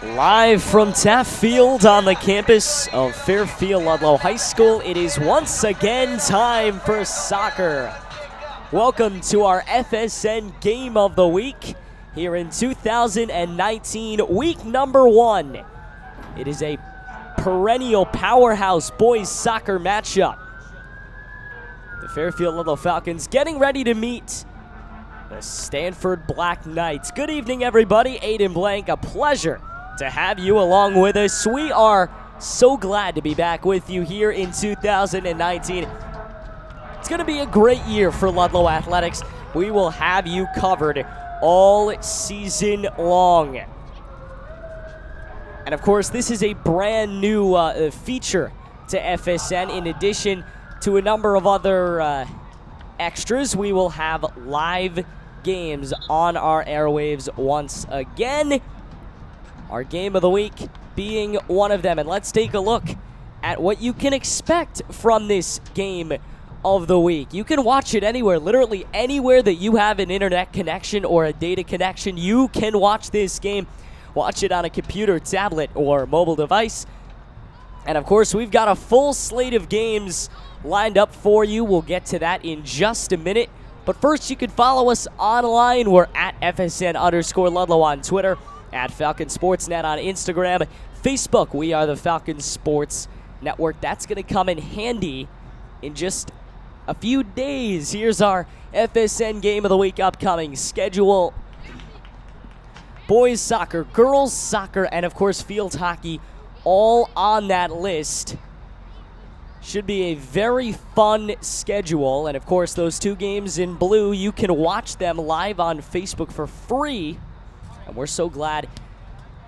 Live from Taft Field on the campus of Fairfield Ludlowe High School, it is once again time for soccer. Welcome to our FSN Game of the Week here in 2019, week number 1. It is a perennial powerhouse boys soccer matchup. The Fairfield Ludlowe Falcons getting ready to meet the Stamford Black Knights. Good evening, everybody. Aiden Blank, a pleasure to have you along with us. We are so glad to be back with you here in 2019. It's going to be a great year for Ludlowe Athletics. We will have you covered all season long. And of course, this is a brand new feature to FSN. In addition to a number of other extras, we will have live games on our airwaves once again. Our game of the week being one of them. And let's take a look at what you can expect from this game of the week. You can watch it anywhere, literally anywhere that you have an internet connection or a data connection. You can watch this game. Watch it on a computer, tablet, or mobile device. And of course, we've got a full slate of games lined up for you. We'll get to that in just a minute. But first, you can follow us online. We're at FSN_Ludlowe on Twitter, at Falcon Sportsnet on Instagram, Facebook. We are the Falcon Sports Network. That's going to come in handy in just a few days. Here's our FSN Game of the Week upcoming schedule. Boys soccer, girls soccer, and of course field hockey all on that list. Should be a very fun schedule. And of course, those two games in blue, you can watch them live on Facebook for free. And we're so glad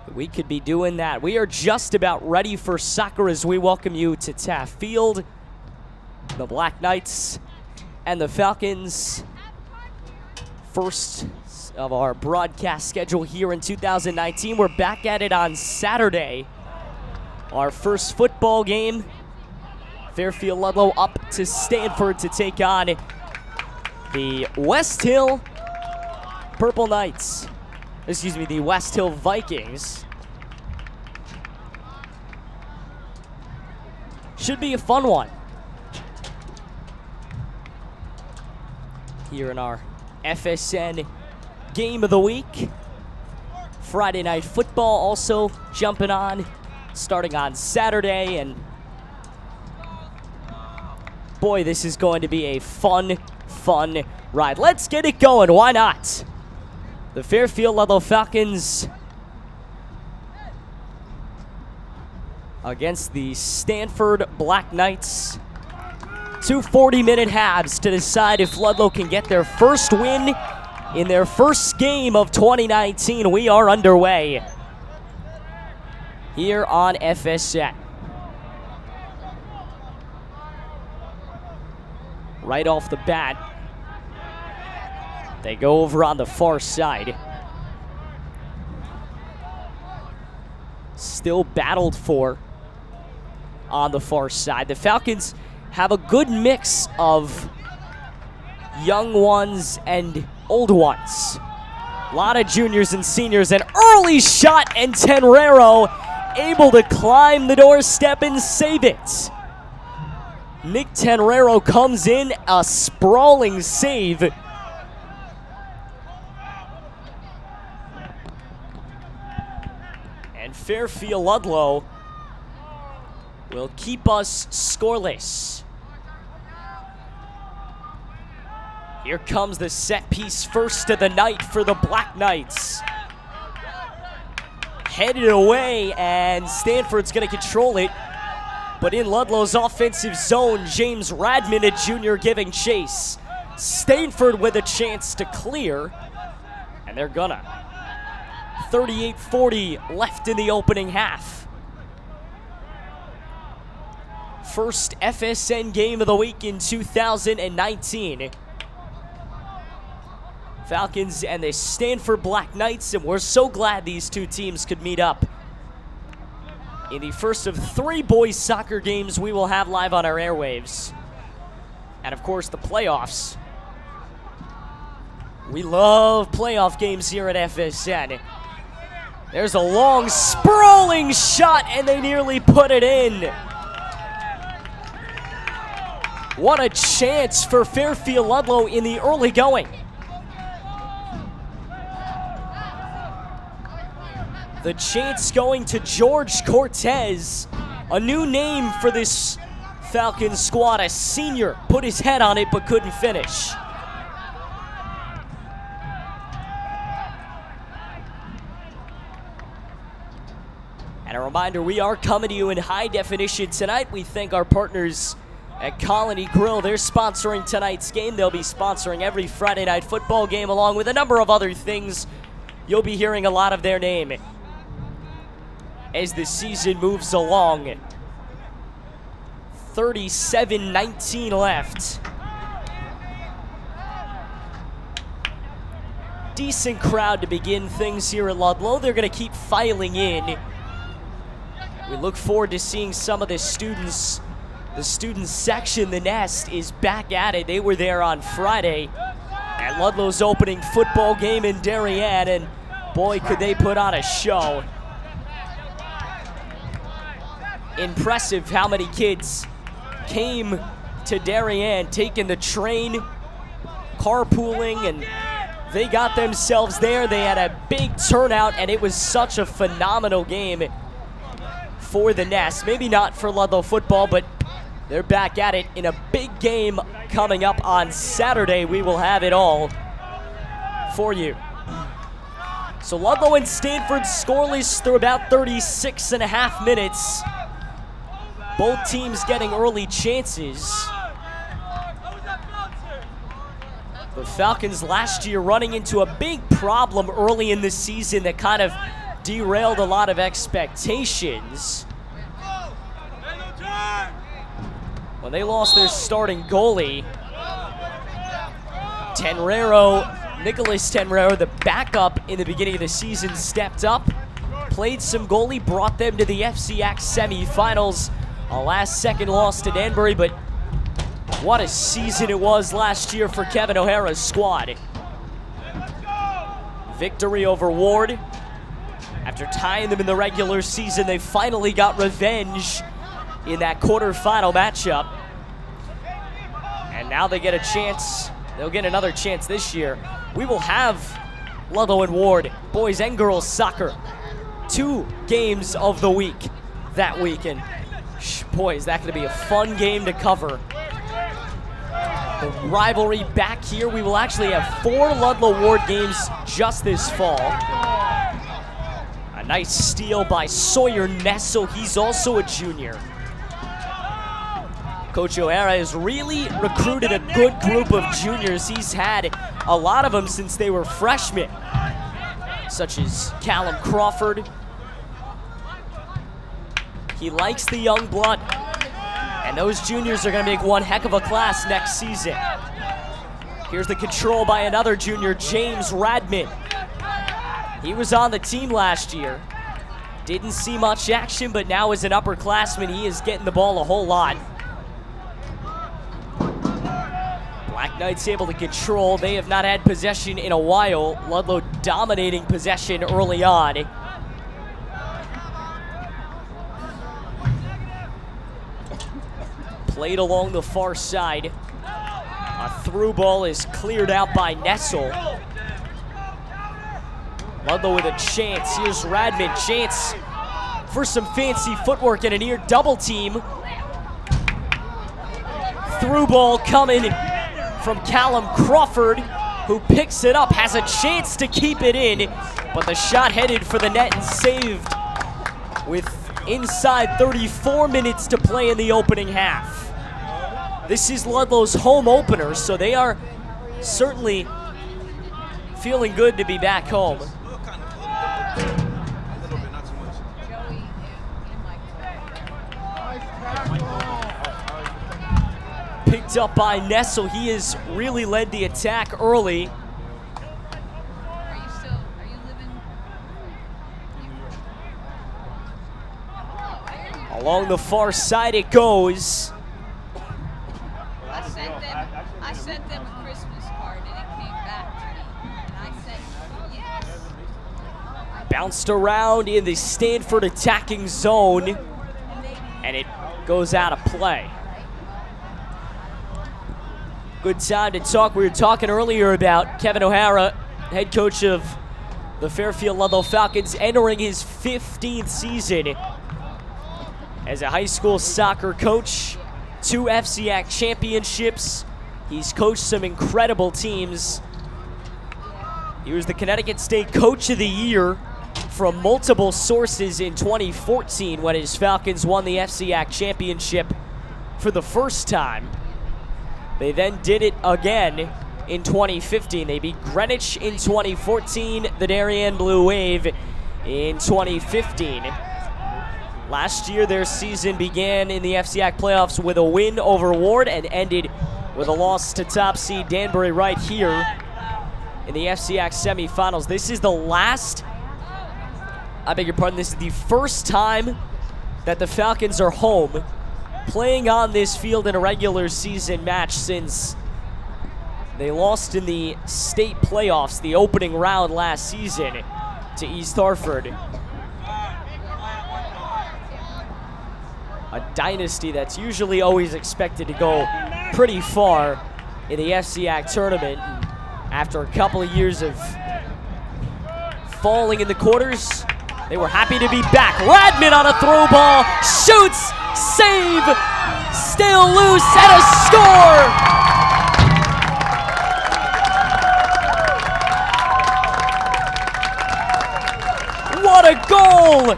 that we could be doing that. We are just about ready for soccer as we welcome you to Taft Field. The Black Knights and the Falcons. First of our broadcast schedule here in 2019. We're back at it on Saturday. Our first football game. Fairfield Ludlowe up to Stamford to take on the West Hill Purple Knights. Excuse me, the West Hill Vikings. Should be a fun one. Here in our FSN Game of the Week. Friday Night Football also jumping on, starting on Saturday. And boy, this is going to be a fun ride. Let's get it going. Why not? The Fairfield Ludlowe Falcons against the Stamford Black Knights. 2 40-minute halves to decide if Ludlowe can get their first win in their first game of 2019. We are underway here on FSN. Right off the bat, they go over on the far side. Still battled for on the far side. The Falcons have a good mix of young ones and old ones. A lot of juniors and seniors. An early shot, and Tenrero able to climb the doorstep and save it. Nick Tenrero comes in, a sprawling save. And Fairfield Ludlowe will keep us scoreless. Here comes the set piece first of the night for the Black Knights. Headed away, and Stanford's going to control it. But in Ludlowe's offensive zone, James Radman, a junior, giving chase. Stanford with a chance to clear, and they're gonna. 38-40 left in the opening half. First FSN Game of the Week in 2019. Falcons and the Stamford Black Knights, and we're so glad these two teams could meet up in the first of 3 boys soccer games we will have live on our airwaves. And of course, the playoffs. We love playoff games here at FSN. There's a long, sprawling shot, and they nearly put it in. What a chance for Fairfield Ludlowe in the early going. The chance going to George Cortez, a new name for this Falcons squad. A senior put his head on it but couldn't finish. And a reminder, we are coming to you in high definition tonight. We thank our partners at Colony Grill. They're sponsoring tonight's game. They'll be sponsoring every Friday night football game, along with a number of other things. You'll be hearing a lot of their name as the season moves along. 37-19 left. Decent crowd to begin things here at Ludlowe. They're going to keep filing in. We look forward to seeing some of the students. The student section, the Nest, is back at it. They were there on Friday at Ludlowe's opening football game in Darien, and boy, could they put on a show. Impressive how many kids came to Darien, taking the train, carpooling, and they got themselves there. They had a big turnout, and it was such a phenomenal game for the Nest. Maybe not for Ludlowe football, but they're back at it in a big game coming up on Saturday. We will have it all for you. So Ludlowe and Stamford scoreless through about 36 and a half minutes. Both teams getting early chances. The Falcons last year running into a big problem early in the season that kind of derailed a lot of expectations. When they lost their starting goalie, Nicholas Tenrero, the backup in the beginning of the season, stepped up, played some goalie, brought them to the FCX semifinals. A last-second loss to Danbury, but what a season it was last year for Kevin O'Hara's squad. Victory over Ward. After tying them in the regular season, they finally got revenge in that quarterfinal matchup. And now they get a chance. They'll get another chance this year. We will have Ludlowe and Ward, boys and girls soccer, 2 games of the week that weekend. Boy, is that going to be a fun game to cover. The rivalry back here. We will actually have 4 Ludlowe Ward games just this fall. A nice steal by Sawyer Nessel. He's also a junior. Coach O'Hara has really recruited a good group of juniors. He's had a lot of them since they were freshmen, such as Callum Crawford. He likes the young blood, and those juniors are going to make one heck of a class next season. Here's the control by another junior, James Radman. He was on the team last year. Didn't see much action, but now as an upperclassman, he is getting the ball a whole lot. Black Knights able to control. They have not had possession in a while. Ludlowe dominating possession early on. Played along the far side. A through ball is cleared out by Nessel. Ludlowe with a chance. Here's Radman. Chance for some fancy footwork and a near double team. Through ball coming from Callum Crawford, who picks it up, has a chance to keep it in, but the shot headed for the net and saved with inside 34 minutes to play in the opening half. This is Ludlowe's home opener, so they are certainly feeling good to be back home. Picked up by Nessel. He has really led the attack early. Along the far side it goes. I sent them a Christmas card and it came back to me. And I said, yes. Bounced around in the Stanford attacking zone, and it goes out of play. Good time to talk. We were talking earlier about Kevin O'Hara, head coach of the Fairfield Ludlowe Falcons, entering his 15th season as a high school soccer coach. 2 FCAC championships. He's coached some incredible teams. He was the Connecticut State Coach of the Year from multiple sources in 2014 when his Falcons won the FCAC championship for the first time. They then did it again in 2015. They beat Greenwich in 2014, the Darien Blue Wave in 2015. Last year, their season began in the FCAC playoffs with a win over Ward and ended with a loss to top seed Danbury right here in the FCAC semifinals. This is the this is the first time that the Falcons are home playing on this field in a regular season match since they lost in the state playoffs, the opening round last season, to East Hartford. A dynasty that's usually always expected to go pretty far in the FCAC tournament. After a couple of years of falling in the quarters, they were happy to be back. Radman on a throw ball, shoots, save, still loose, and a score! What a goal!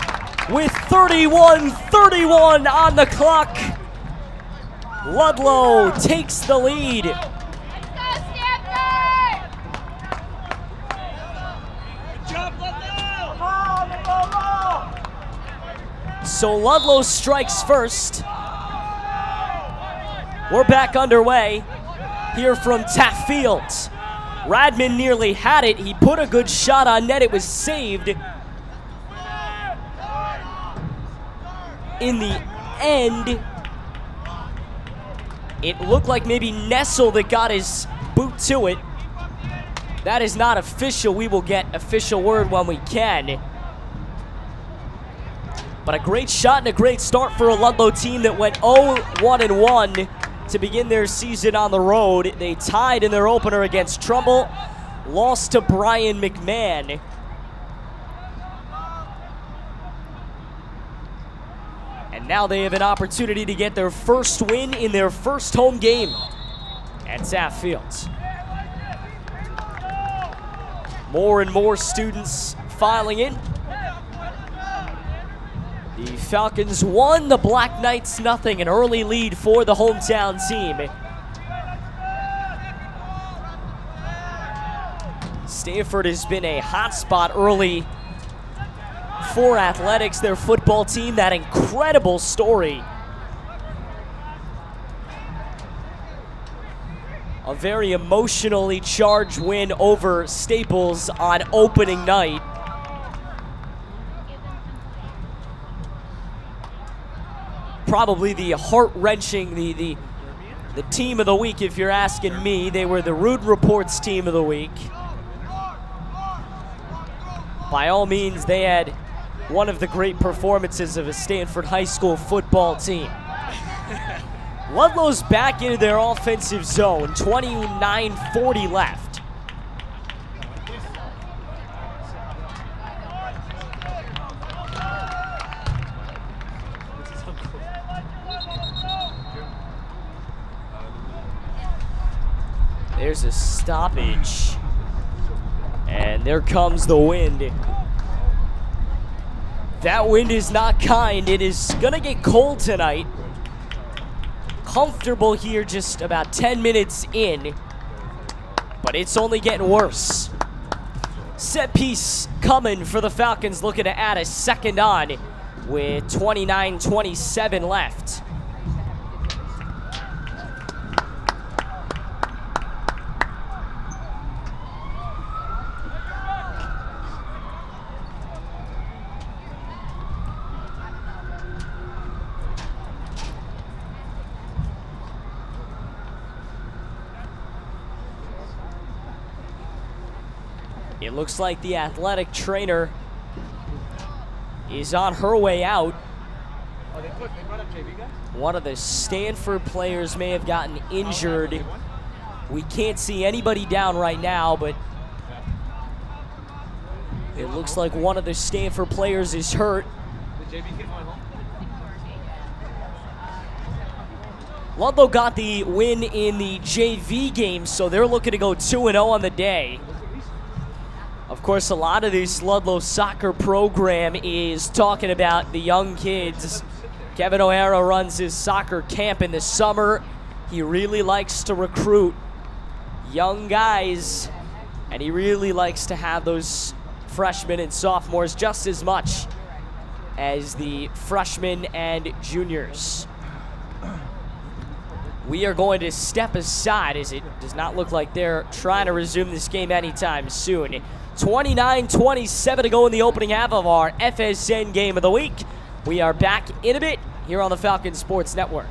With 31-31 on the clock, Ludlowe takes the lead. So Ludlowe strikes first. We're back underway here from Taft Field. Radman nearly had it. He put a good shot on net. It was saved. In the end, it looked like maybe Nessel that got his boot to it. That is not official. We will get official word when we can. But a great shot and a great start for a Ludlowe team that went 0-1-1 to begin their season on the road. They tied in their opener against Trumbull, lost to Brian McMahon. And now they have an opportunity to get their first win in their first home game at Taft Field. More and more students filing in. The Falcons won, the Black Knights nothing, an early lead for the hometown team. Stamford has been a hot spot early for athletics, their football team, that incredible story. A very emotionally charged win over Staples on opening night. Probably the heart-wrenching, the team of the week, if you're asking me. They were the Rude Reports team of the week. By all means, they had one of the great performances of a Stanford High School football team. Ludlow's back into their offensive zone, 29:40 left. There's a stoppage, and there comes the wind. That wind is not kind. It is gonna get cold tonight. Comfortable here just about 10 minutes in, but it's only getting worse. Set piece coming for the Falcons, looking to add a second on with 29:27 left. It looks like the athletic trainer is on her way out. One of the Stanford players may have gotten injured. We can't see anybody down right now, but it looks like one of the Stanford players is hurt. Ludlowe got the win in the JV game, so they're looking to go 2-0 on the day. Of course, a lot of this Ludlowe soccer program is talking about the young kids. Kevin O'Hara runs his soccer camp in the summer. He really likes to recruit young guys, and he really likes to have those freshmen and sophomores just as much as the freshmen and juniors. We are going to step aside as it does not look like they're trying to resume this game anytime soon. 29-27 to go in the opening half of our FSN Game of the Week. We are back in a bit here on the Falcon Sports Network.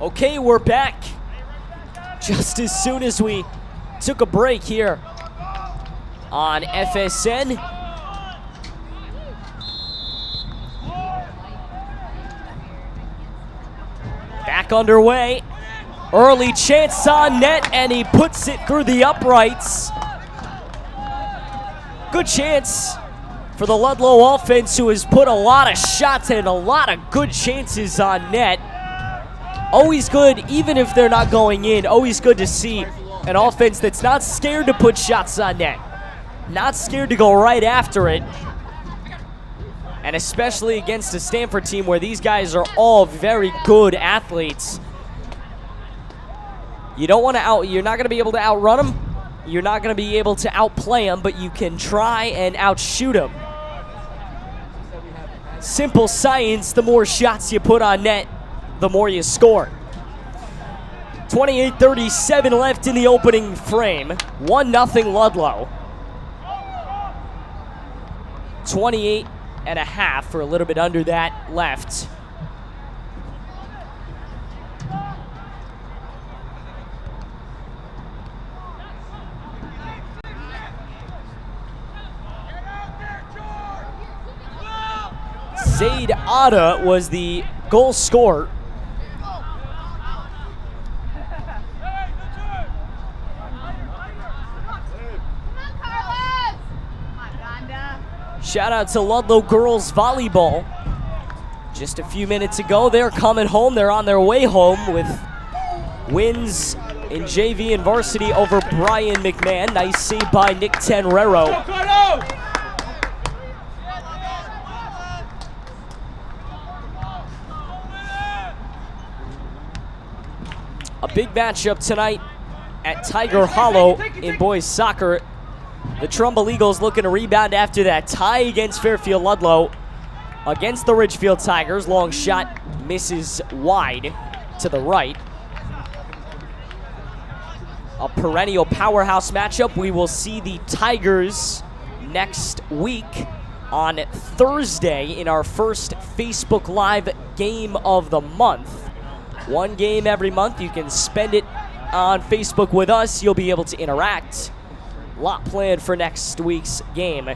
Okay, we're back. Just as soon as we took a break here on FSN. Back underway. Early chance on net, and he puts it through the uprights. Good chance for the Ludlowe offense, who has put a lot of shots and a lot of good chances on net. Always good, even if they're not going in. Always good to see an offense that's not scared to put shots on net. Not scared to go right after it. And especially against a Stamford team where these guys are all very good athletes. You don't want to you're not going to be able to outrun them. You're not going to be able to outplay them, but you can try and outshoot them. Simple science, the more shots you put on net, the more you score. 28-37 left in the opening frame. 1-0 Ludlowe. 28 and a half, or a little bit under that, left. Zaid Ada was the goal scorer. Shout out to Ludlowe girls volleyball. Just a few minutes ago, they're coming home. They're on their way home with wins in JV and varsity over Brian McMahon. Nice save by Nick Tenrero. A big matchup tonight at Tiger Hollow in boys soccer. The Trumbull Eagles looking to rebound after that tie against Fairfield Ludlowe. Against the Ridgefield Tigers, long shot misses wide to the right. A perennial powerhouse matchup. We will see the Tigers next week on Thursday in our first Facebook Live game of the month. One game every month. You can spend it on Facebook with us. You'll be able to interact. Lot planned for next week's game.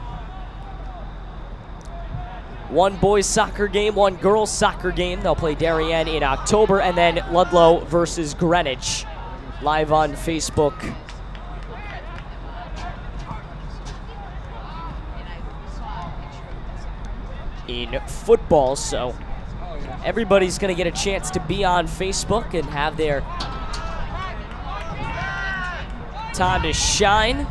One boys soccer game, one girls soccer game. They'll play Darien in October, and then Ludlowe versus Greenwich live on Facebook. In football, so everybody's going to get a chance to be on Facebook and have their time to shine.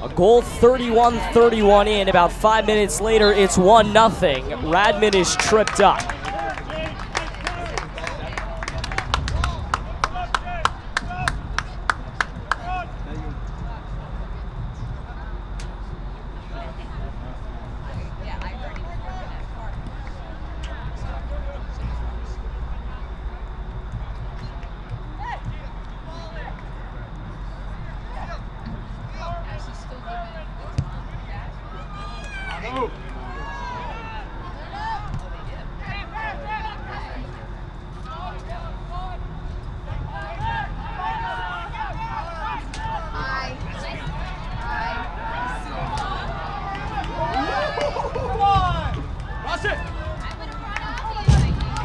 A goal 31-31 in. About 5 minutes later, it's 1-0. Radman is tripped up.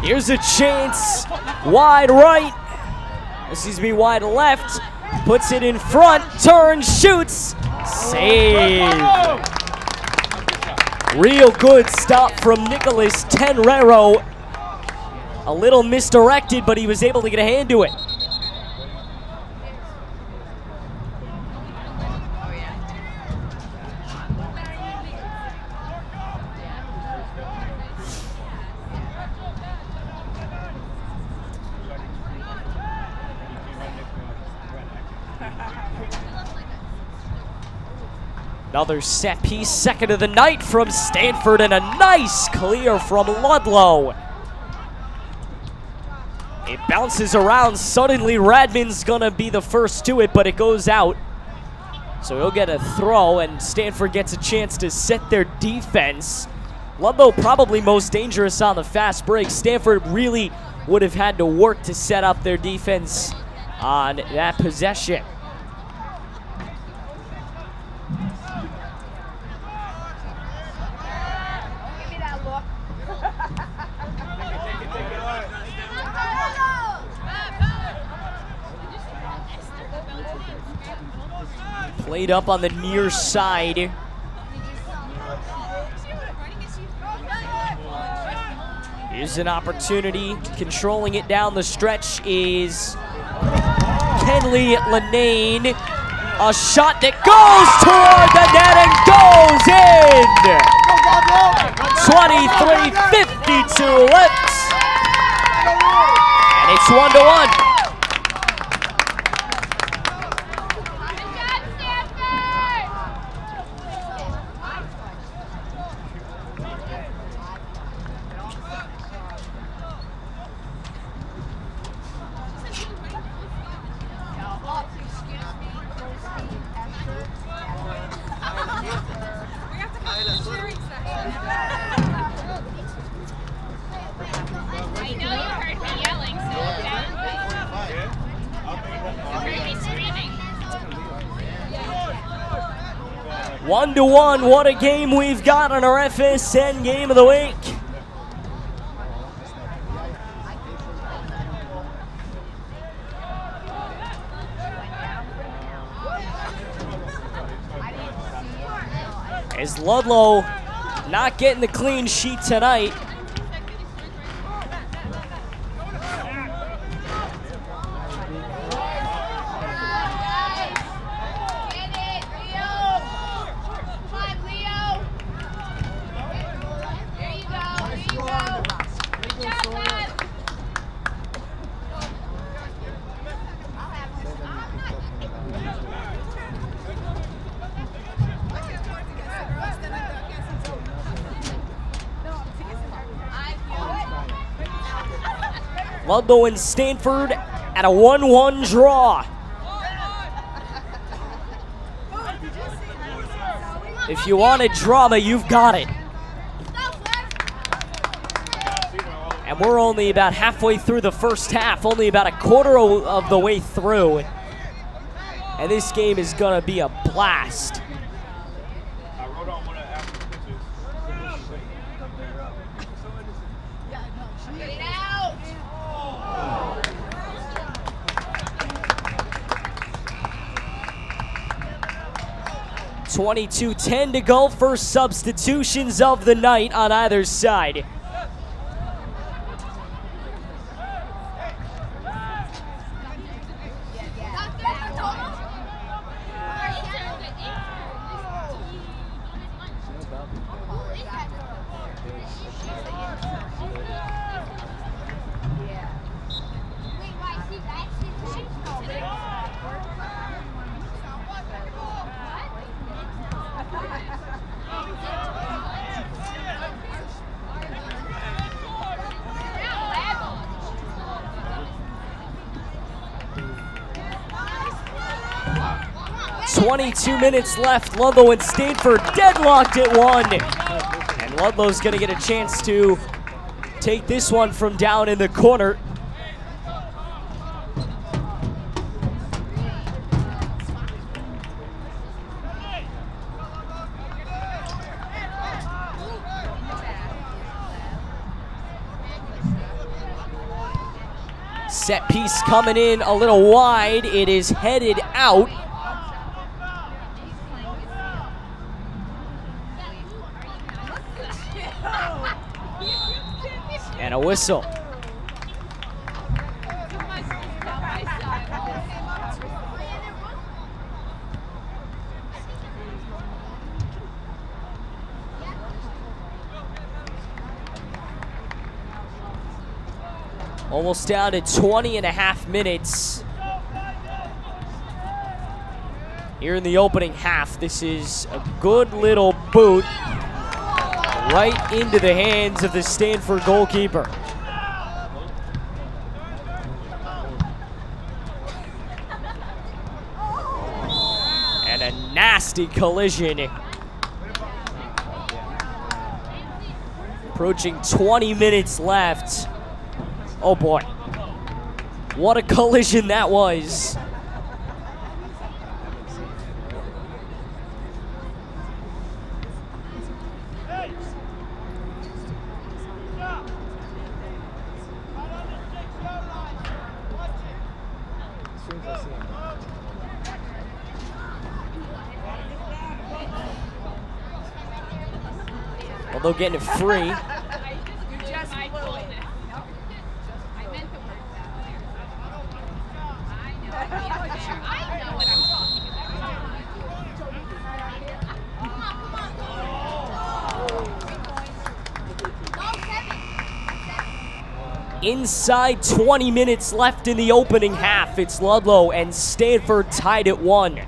Here's a chance. Wide right. This needs to be wide left. Puts it in front. Turns, shoots. Save. Real good stop from Nicholas Tenrero. A little misdirected, but he was able to get a hand to it. Another set piece, second of the night from Stamford, and a nice clear from Ludlowe. It bounces around. Suddenly Radman's gonna be the first to it, but it goes out. So he'll get a throw, and Stamford gets a chance to set their defense. Ludlowe probably most dangerous on the fast break. Stamford really would have had to work to set up their defense on that possession. Played up on the near side. Here's an opportunity. Controlling it down the stretch is Kenley Lenane. A shot that goes toward the net and goes in. 23:52 left. And it's 1-1. I know you heard me yelling, so you heard me screaming. 1-1, what a game we've got on our FSN Game of the Week. As Ludlowe not getting the clean sheet tonight. Ludlowe and Stamford at a 1-1 draw. If you wanted drama, you've got it. And we're only about halfway through the first half, only about a quarter of the way through. And this game is gonna be a blast. 22:10 to go. First substitutions of the night on either side. .22 minutes left. Ludlowe and Stamford deadlocked at 1. And Ludlowe's going to get a chance to take this one from down in the corner. Set piece coming in a little wide. It is headed out. And a whistle. Almost down to 20 and a half minutes here in the opening half. This is a good little boot right into the hands of the Stamford goalkeeper. And a nasty collision. Approaching 20 minutes left. Oh boy, what a collision that was. Although getting it free. Inside 20 minutes left in the opening half. It's Ludlowe and Stamford tied at 1.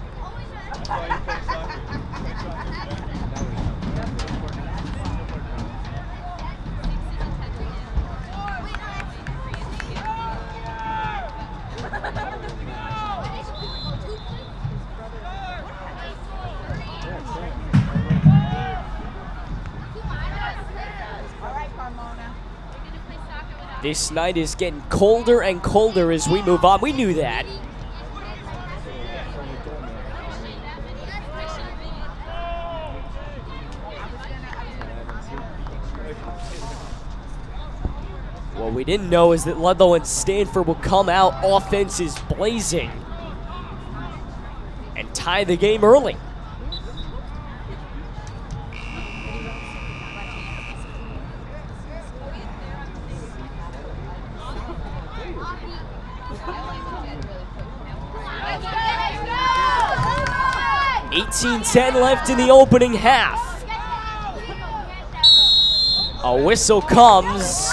This night is getting colder and colder as we move on. We knew that. What we didn't know is that Ludlowe and Stamford will come out offenses blazing and tie the game early. .10 left in the opening half. A whistle comes.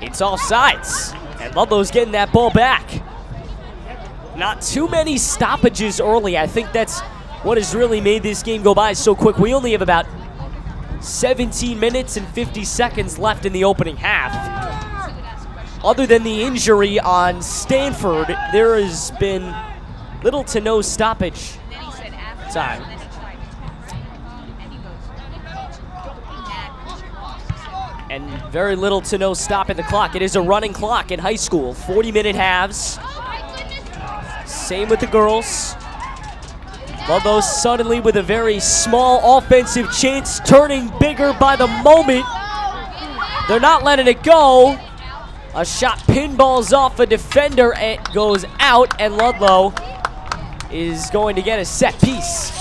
It's offsides, and Ludlowe's getting that ball back. Not too many stoppages early. I think that's what has really made this game go by so quick. We only have about 17 minutes and 50 seconds left in the opening half. Other than the injury on Stamford, there has been little to no stoppage time. And very little to no stop in the clock. It is a running clock in high school. 40-minute halves. Same with the girls. Ludlowe suddenly with a very small offensive chance, turning bigger by the moment. They're not letting it go. A shot pinballs off a defender. It goes out, and Ludlowe is going to get a set piece.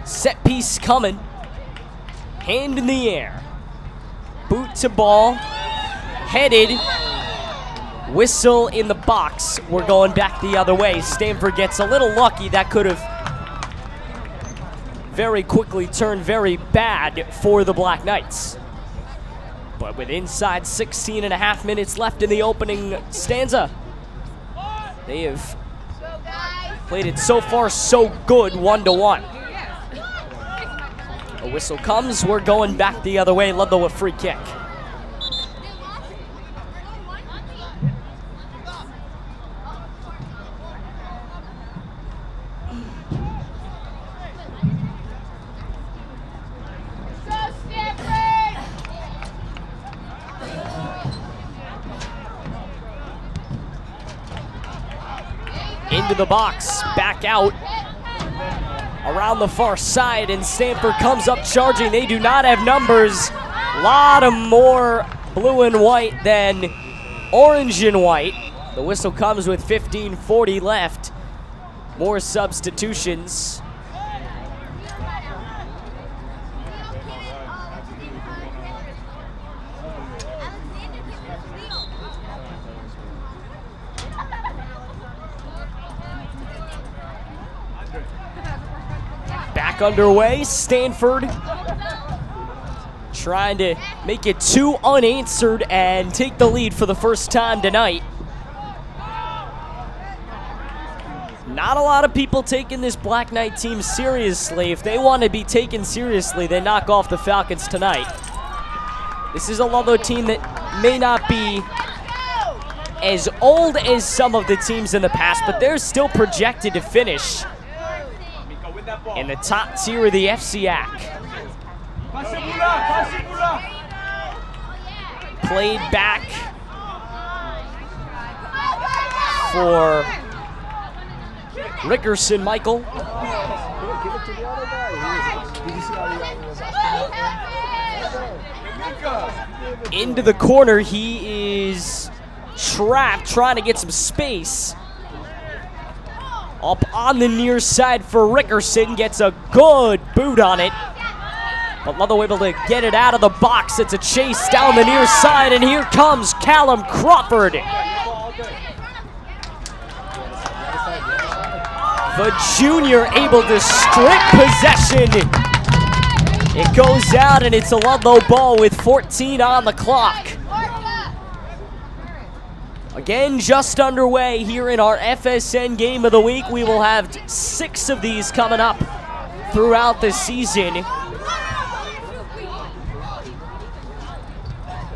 Set piece coming. Hand in the air. Boot to ball. Headed. Whistle in the box. We're going back the other way. Stamford gets a little lucky. That could have very quickly turned very bad for the Black Knights. But with inside 16 and a half minutes left in the opening stanza, they have played it so far so good, 1-1. A whistle comes. We're going back the other way. Ludlowe a free kick. into the box, back out around the far side, and Stamford comes up charging. They do not have numbers. A lot of more blue and white than orange and white. The whistle comes with 15:40 left. More substitutions. Back underway, Stamford trying to make it 2 unanswered and take the lead for the first time tonight. Not a lot of people taking this Black Knight team seriously. If they want to be taken seriously, they knock off the Falcons tonight. This is a Ludlowe team that may not be as old as some of the teams in the past, but they're still projected to finish in the top tier of the FCAC. Played back for Rickerson Michael. Into the corner, he is trapped, trying to get some space. Up on the near side for Rickerson, gets a good boot on it. But Ludlowe able to get it out of the box. It's a chase down the near side, and here comes Callum Crawford. The junior able to strip possession. It goes out, and it's a Ludlowe ball with 14 on the clock. Again, just underway here in our FSN Game of the Week. We will have 6 of these coming up throughout the season.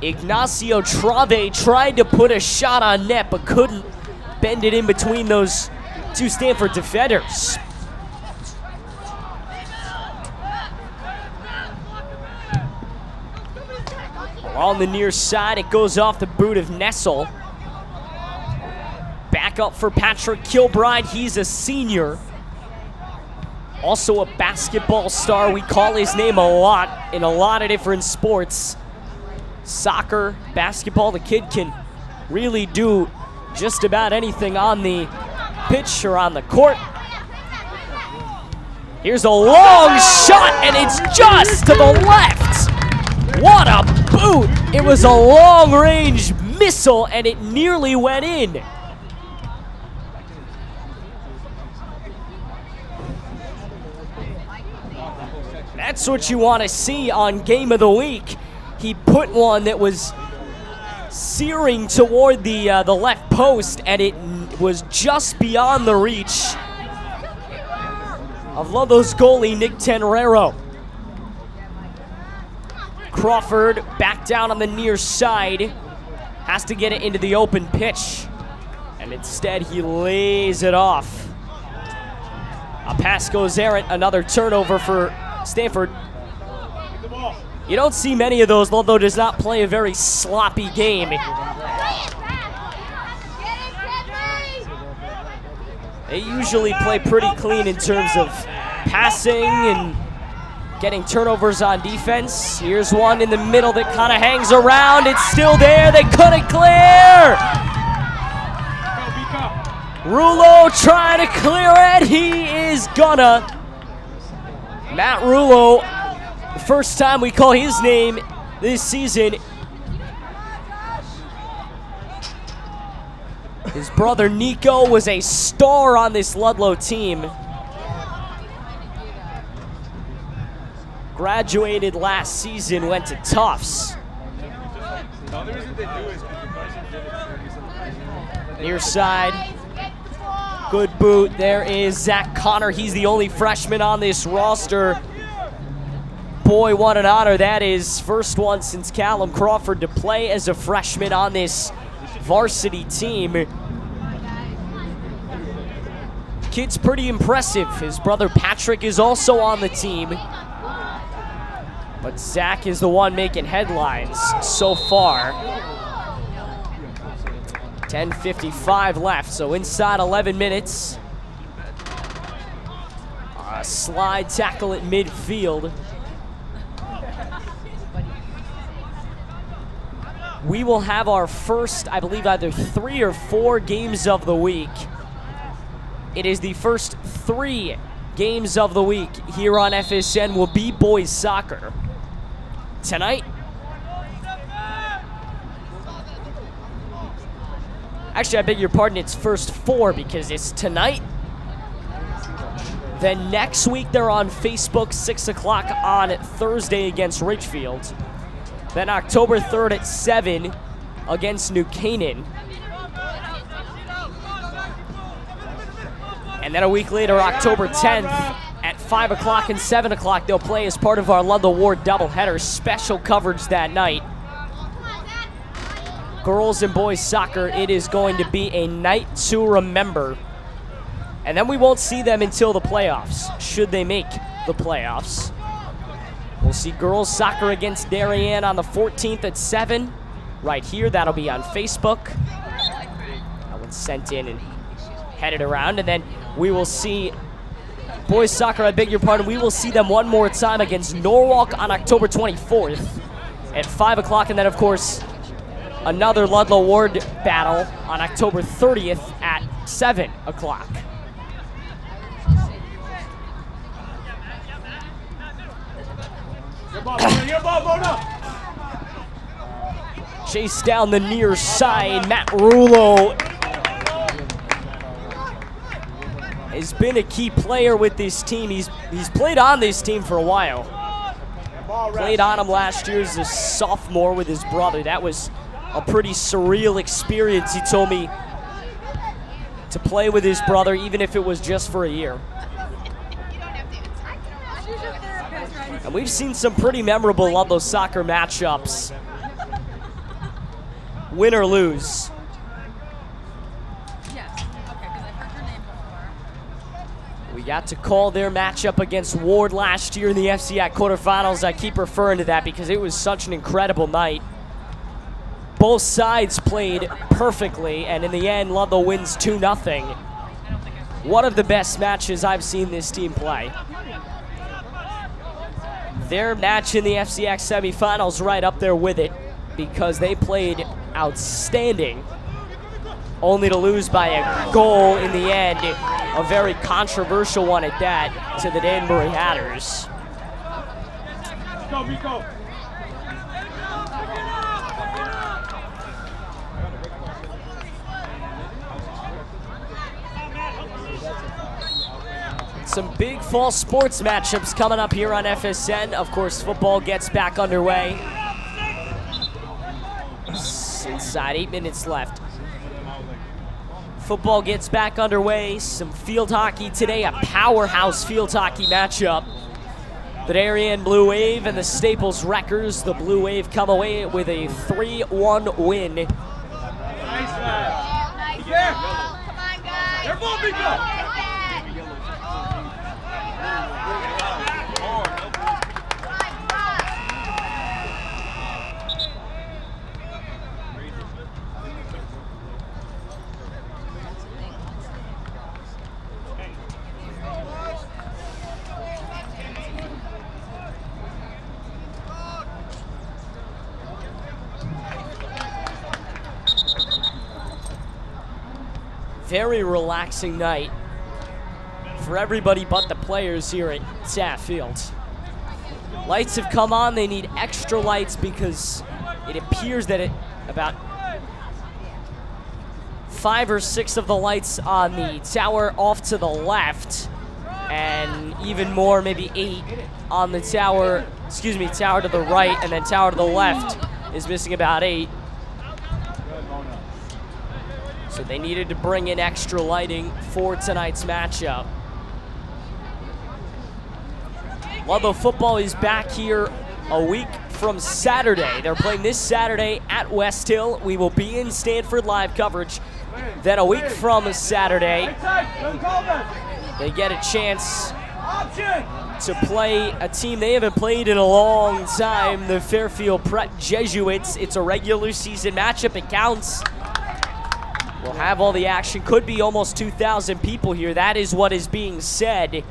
Ignacio Trave tried to put a shot on net, but couldn't bend it in between those 2 Stamford defenders. On the near side, it goes off the boot of Nessel. Back up for Patrick Kilbride. He's a senior. Also a basketball star. We call his name a lot in a lot of different sports. Soccer, basketball. The kid can really do just about anything on the pitch or on the court. Here's a long shot, and it's just to the left. What a boot. It was a long-range missile, and it nearly went in. That's what you want to see on Game of the Week. He put one that was searing toward the left post, and it was just beyond the reach of Ludlowe's goalie, Nick Tenrero. Crawford back down on the near side. Has to get it into the open pitch, and instead he lays it off. A pass goes errant, another turnover for Stamford. You don't see many of those. Ludlowe does not play a very sloppy game. They usually play pretty clean in terms of passing and getting turnovers on defense. Here's one in the middle that kind of hangs around. It's still there. They couldn't clear. Rulo trying to clear it. He is gonna. Matt Rulo, the first time we call his name this season. His brother Nico was a star on this Ludlowe team. Graduated last season, went to Tufts. Near side. Good boot. There is Zach Connor. He's the only freshman on this roster. Boy, what an honor that is. First one since Callum Crawford to play as a freshman on this varsity team. Kid's pretty impressive. His brother Patrick is also on the team. But Zach is the one making headlines so far. 10:55 left, so inside 11 minutes. slide tackle at midfield. We will have our first, I believe, either 3 or 4 games of the week. It is the first 3 games of the week here on FSN will be boys soccer. Tonight, actually, I beg your pardon, it's first 4 because it's tonight. Then next week, they're on Facebook, 6 o'clock on Thursday against Ridgefield. Then October 3rd at 7 against New Canaan. And then a week later, October 10th at 5 o'clock and 7 o'clock, they'll play as part of our Ludlowe Ward doubleheader. Special coverage that night. Girls and boys soccer, it is going to be a night to remember. And then we won't see them until the playoffs, should they make the playoffs. We'll see girls soccer against Darien on the 14th at 7. Right here, that'll be on Facebook. That one's sent in and headed around. And then we will see boys soccer, I beg your pardon, we will see them one more time against Norwalk on October 24th at 5 o'clock. And then, of course, another Ludlowe Ward battle on October 30th at 7 o'clock. Chase down the near side. Matt Rulo has been a key player with this team. He's played on this team for a while. Played on him last year as a sophomore with his brother. That was a pretty surreal experience, he told me, to play with his brother, even if it was just for a year. And we've seen some pretty memorable Ludlowe soccer matchups, win or lose. We got to call their matchup against Ward last year in the FCAC quarterfinals. I keep referring to that because it was such an incredible night. Both sides played perfectly, and in the end, Ludlowe wins 2-0. One of the best matches I've seen this team play. Their match in the FCAC semifinals right up there with it because they played outstanding, only to lose by a goal in the end, a very controversial one at that, to the Danbury Hatters. Go, Rico. Some big fall sports matchups coming up here on FSN. Of course, football gets back underway. Inside 8 minutes left. Football gets back underway. Some field hockey today, a powerhouse field hockey matchup. The Darien Blue Wave and the Staples Wreckers. The Blue Wave come away with a 3-1 win. Nice, man. Come on, guys. Careful, Rico. Very relaxing night for everybody but the players here at Taft Field. Lights have come on. They need extra lights because it appears that about 5 or 6 of the lights on the tower off to the left, and even more, maybe 8 on the tower, tower to the right, and then tower to the left is missing about 8. So they needed to bring in extra lighting for tonight's matchup. Ludlowe football is back here a week from Saturday. They're playing this Saturday at West Hill. We will be in Stamford live coverage. Then a week from Saturday, they get a chance to play a team they haven't played in a long time, the Fairfield Prep Jesuits. It's a regular season matchup. It counts. We'll have all the action. Could be almost 2,000 people here. That is what is being said.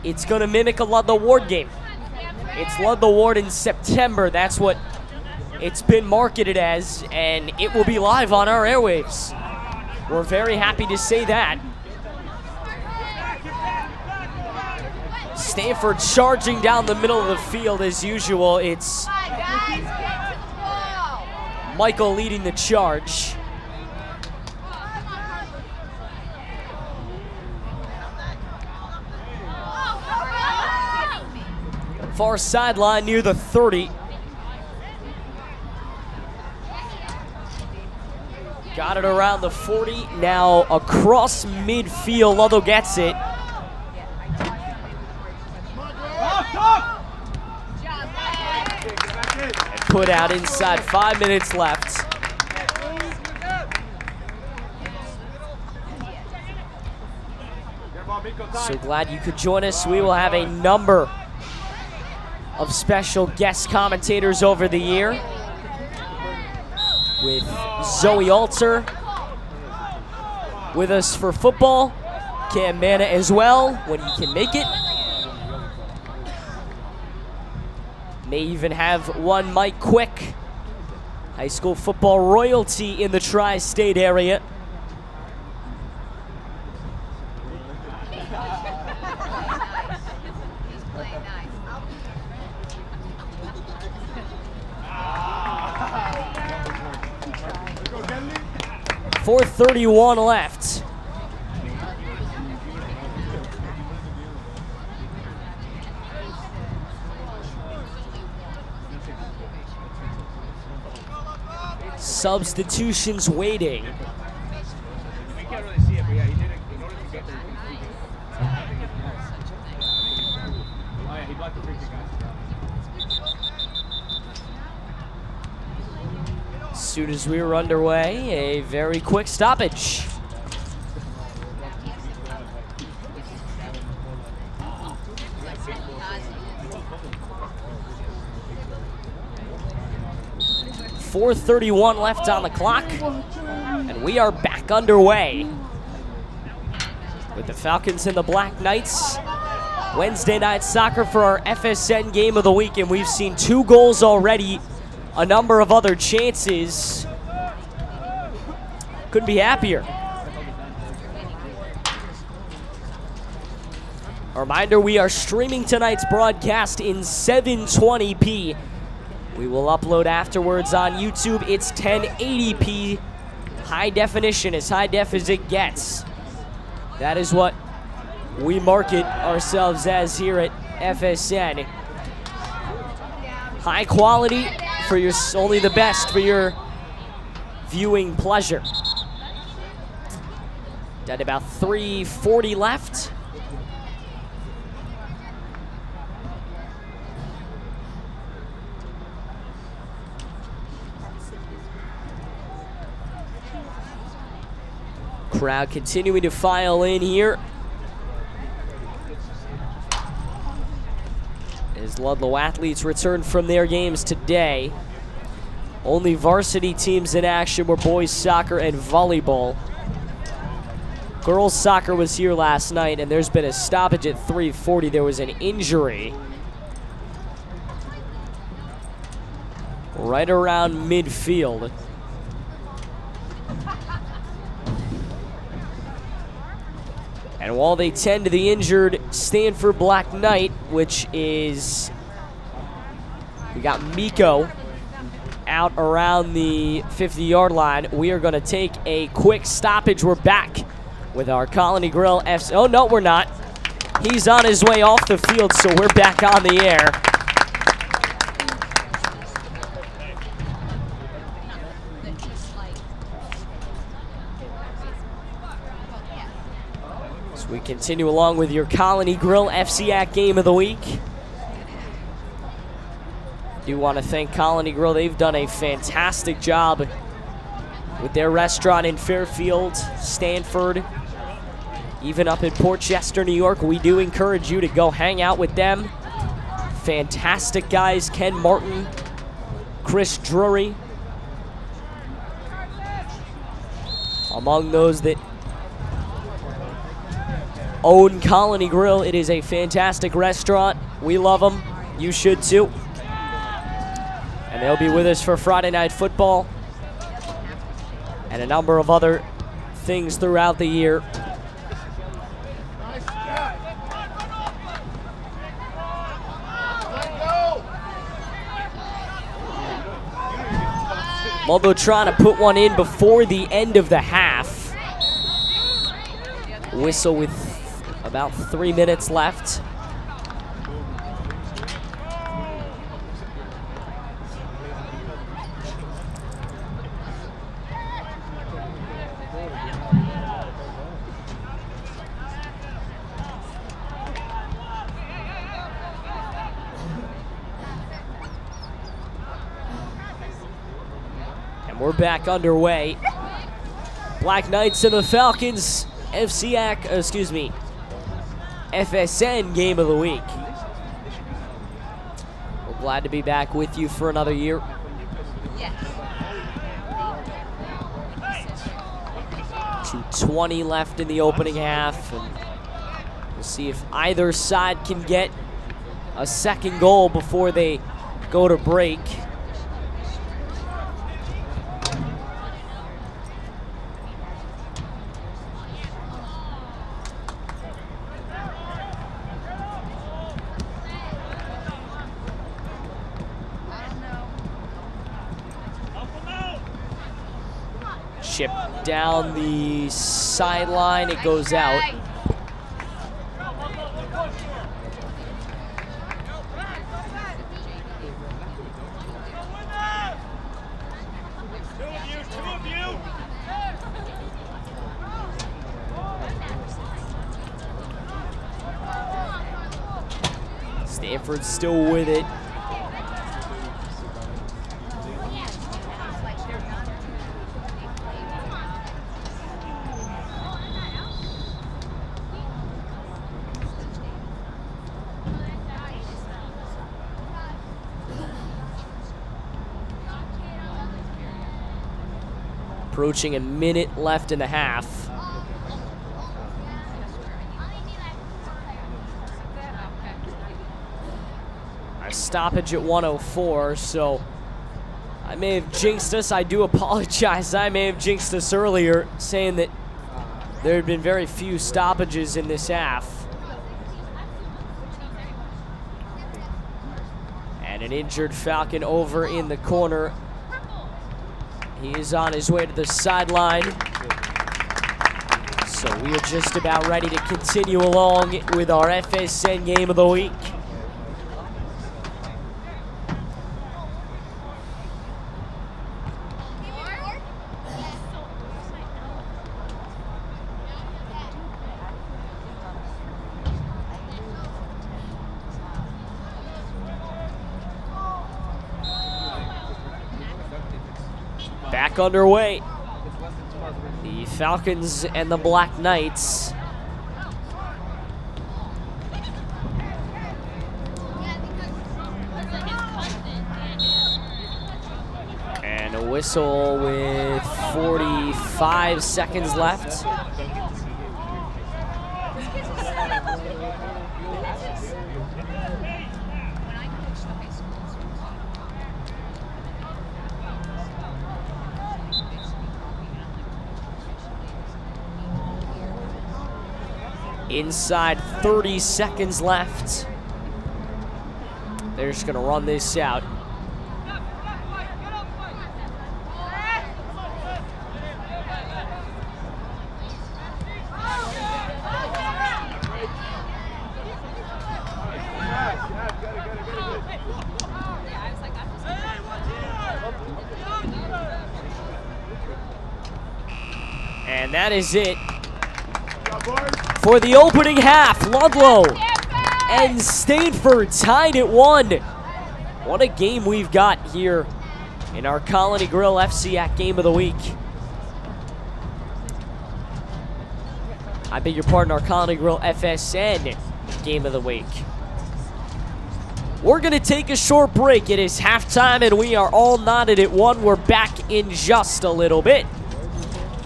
it's going to mimic a Ludlowe Ward game. It's Ludlowe Ward in September. That's what it's been marketed as, and it will be live on our airwaves. We're very happy to say that. Stamford charging down the middle of the field as usual. It's Michael leading the charge. Far sideline near the 30. Got it around the 40. Now across midfield. Ludlowe gets it. And put out inside. 5 minutes left. So glad you could join us. We will have a number of special guest commentators over the year, with Zoe Alter with us for football, Cam Mana as well when he can make it. May even have one Mike Quick, high school football royalty in the tri-state area. .431 left. Substitutions waiting. We can't really see it, but yeah, he did it in order to get there. Oh yeah, he blocked the free kick, guys. As soon as we were underway, a very quick stoppage. .431 left on the clock, and we are back underway with the Falcons and the Black Knights. Wednesday night soccer for our FSN game of the week, and we've seen 2 goals already, a number of other chances. Couldn't be happier. A reminder, we are streaming tonight's broadcast in 720p. We will upload afterwards on YouTube. It's 1080p, high definition, as high def as it gets. That is what we market ourselves as here at FSN. High quality for your, only the best for your viewing pleasure. Got about 3:40 left. Crowd continuing to file in here as Ludlowe athletes return from their games today. Only varsity teams in action were boys soccer and volleyball. Girls soccer was here last night, and there's been a stoppage at 3:40. There was an injury right around midfield. And while they tend to the injured Stamford Black Knight, which is, we got Miko out around the 50-yard line, we are going to take a quick stoppage. We're back with our Colony Grill FC. Oh, no, we're not. He's on his way off the field, so we're back on the air. We continue along with your Colony Grill FCAC game of the week. Do want to thank Colony Grill. They've done a fantastic job with their restaurant in Fairfield, Stamford, even up in Port Chester, New York. We do encourage you to go hang out with them. Fantastic guys, Ken Martin, Chris Drury, among those that own Colony Grill. It is a fantastic restaurant. We love them. You should too. And they'll be with us for Friday Night Football and a number of other things throughout the year. Ludlowe trying to put one in before the end of the half. Whistle with about 3 minutes left. And we're back underway. Black Knights and the Falcons, FSN Game of the Week. We're glad to be back with you for another year. Yes. 2:20 left in the opening half, and we'll see if either side can get a second goal before they go to break. Chip down the sideline, it goes out. Stamford's still with it. Approaching a minute left in the half. A stoppage at 1:04, so I may have jinxed us. I do apologize. I may have jinxed us earlier, saying that there had been very few stoppages in this half. And an injured Falcon over in the corner. He is on his way to the sideline. So we are just about ready to continue along with our FSN Game of the Week. Back underway. The Falcons and the Black Knights. And a whistle with 45 seconds left. Inside 30 seconds left. They're just gonna run this out. And that is it for the opening half. Ludlowe and Stamford tied at 1. What a game we've got here in our Colony Grill FCAC Game of the Week. I beg your pardon, our Colony Grill FSN Game of the Week. We're going to take a short break. It is halftime and we are all knotted at 1. We're back in just a little bit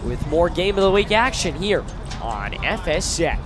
with more Game of the Week action here on FSN.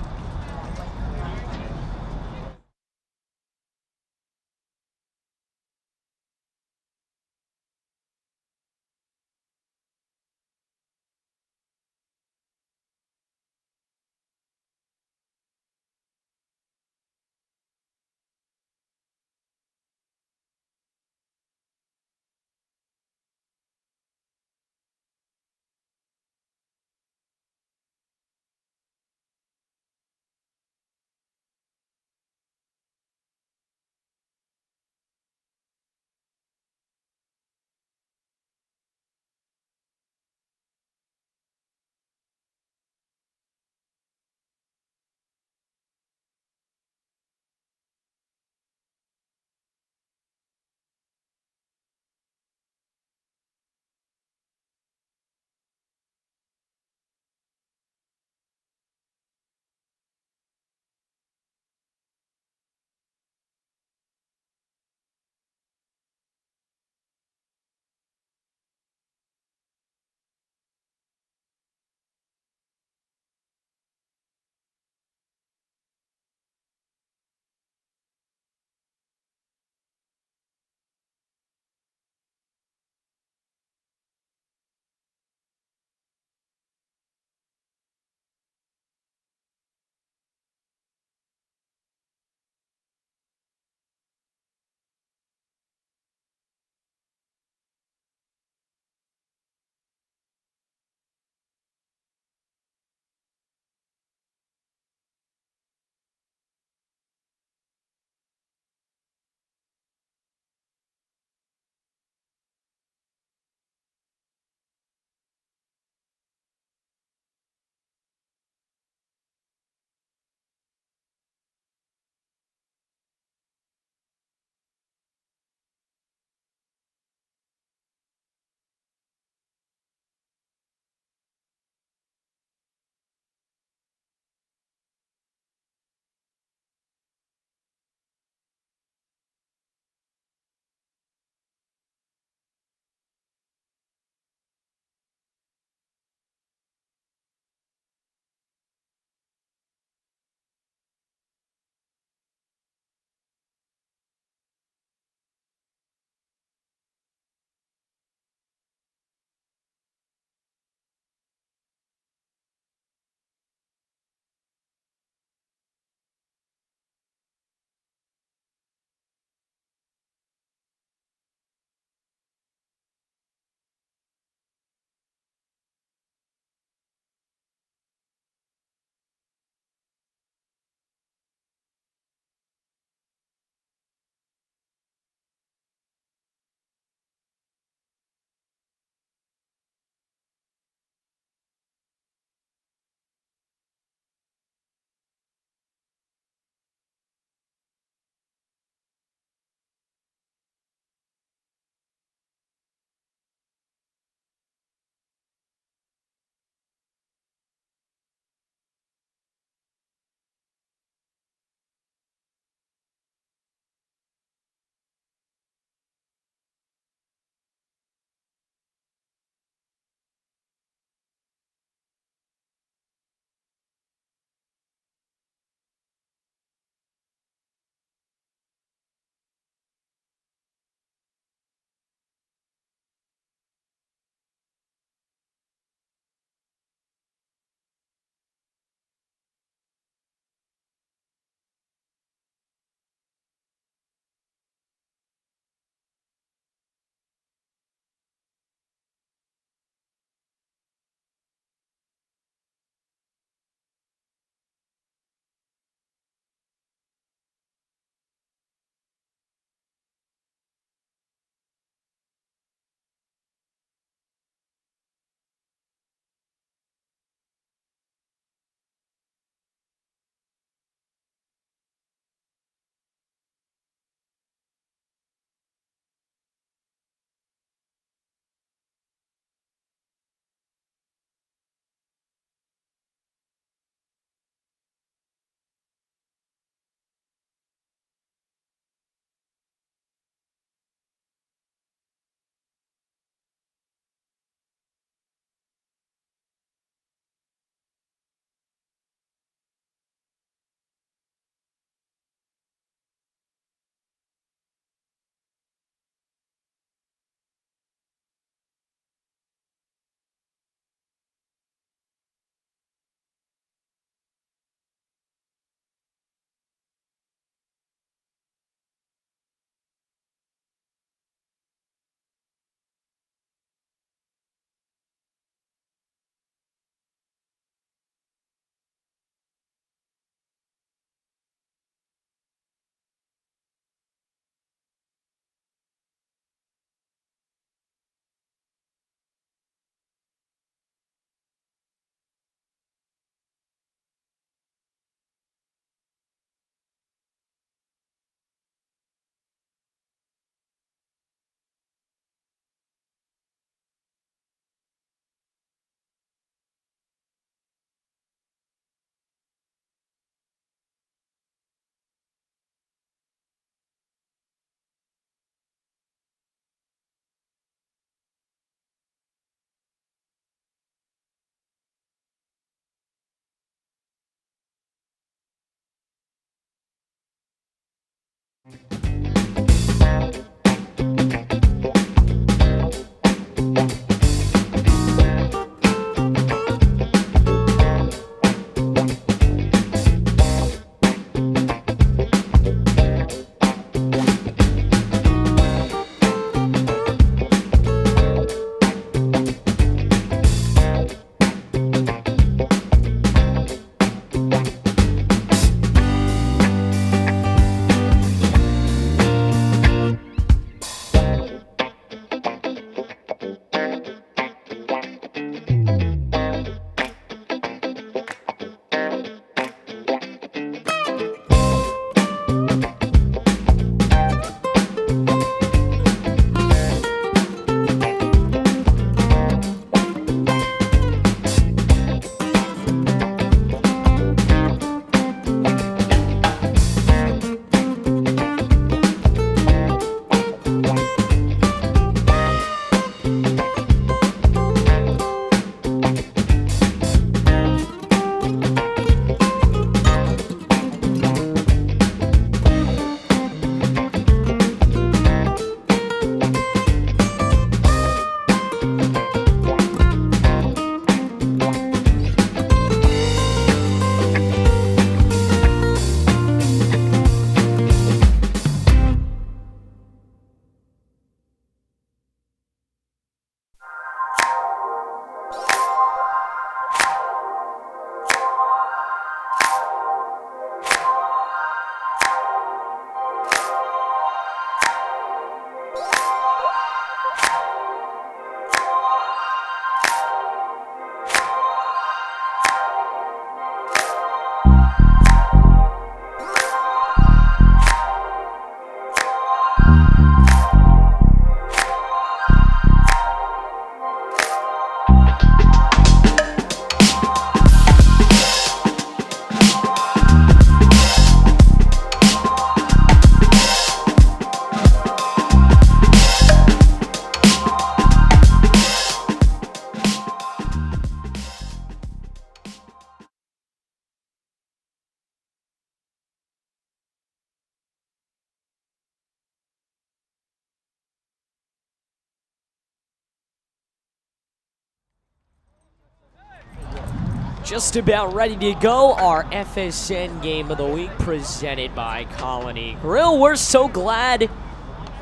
Just about ready to go, our FSN Game of the Week presented by Colony Grill. We're so glad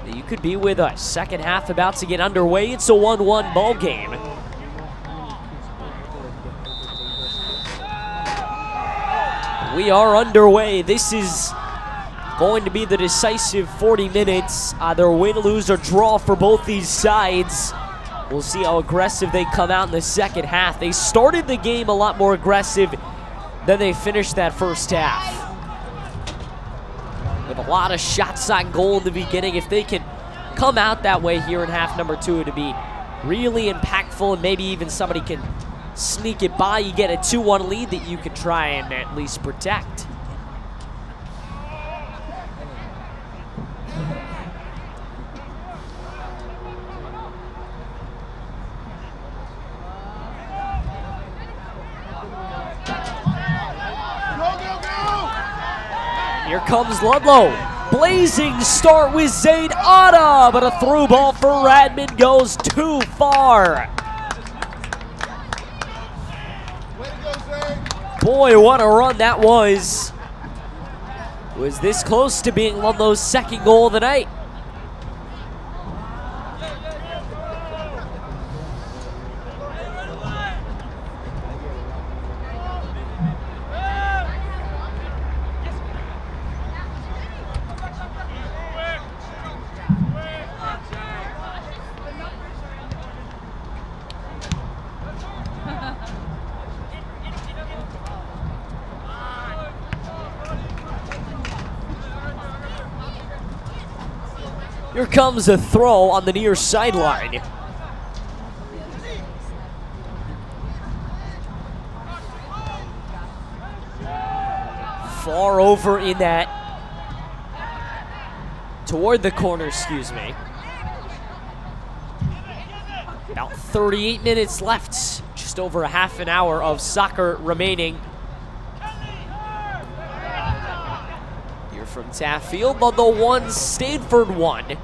that you could be with us. Second half about to get underway. It's a 1-1 ball game. We are underway. This is going to be the decisive 40 minutes. Either win, lose, or draw for both these sides. We'll see how aggressive they come out in the second half. They started the game a lot more aggressive than they finished that first half. With a lot of shots on goal in the beginning. If they can come out that way here in half number 2, it'd be really impactful, and maybe even somebody can sneak it by. You get a 2-1 lead that you can try and at least protect. Here comes Ludlowe. Blazing start with Zayd Otta, but a through ball for Radman goes too far. Boy, what a run that was. Was this close to being Ludlowe's second goal of the night? Here comes a throw on the near sideline. Far over in that, toward the corner, excuse me. About 38 minutes left, just over a half an hour of soccer remaining. From Taft Field, Ludlowe 1, Stamford 1.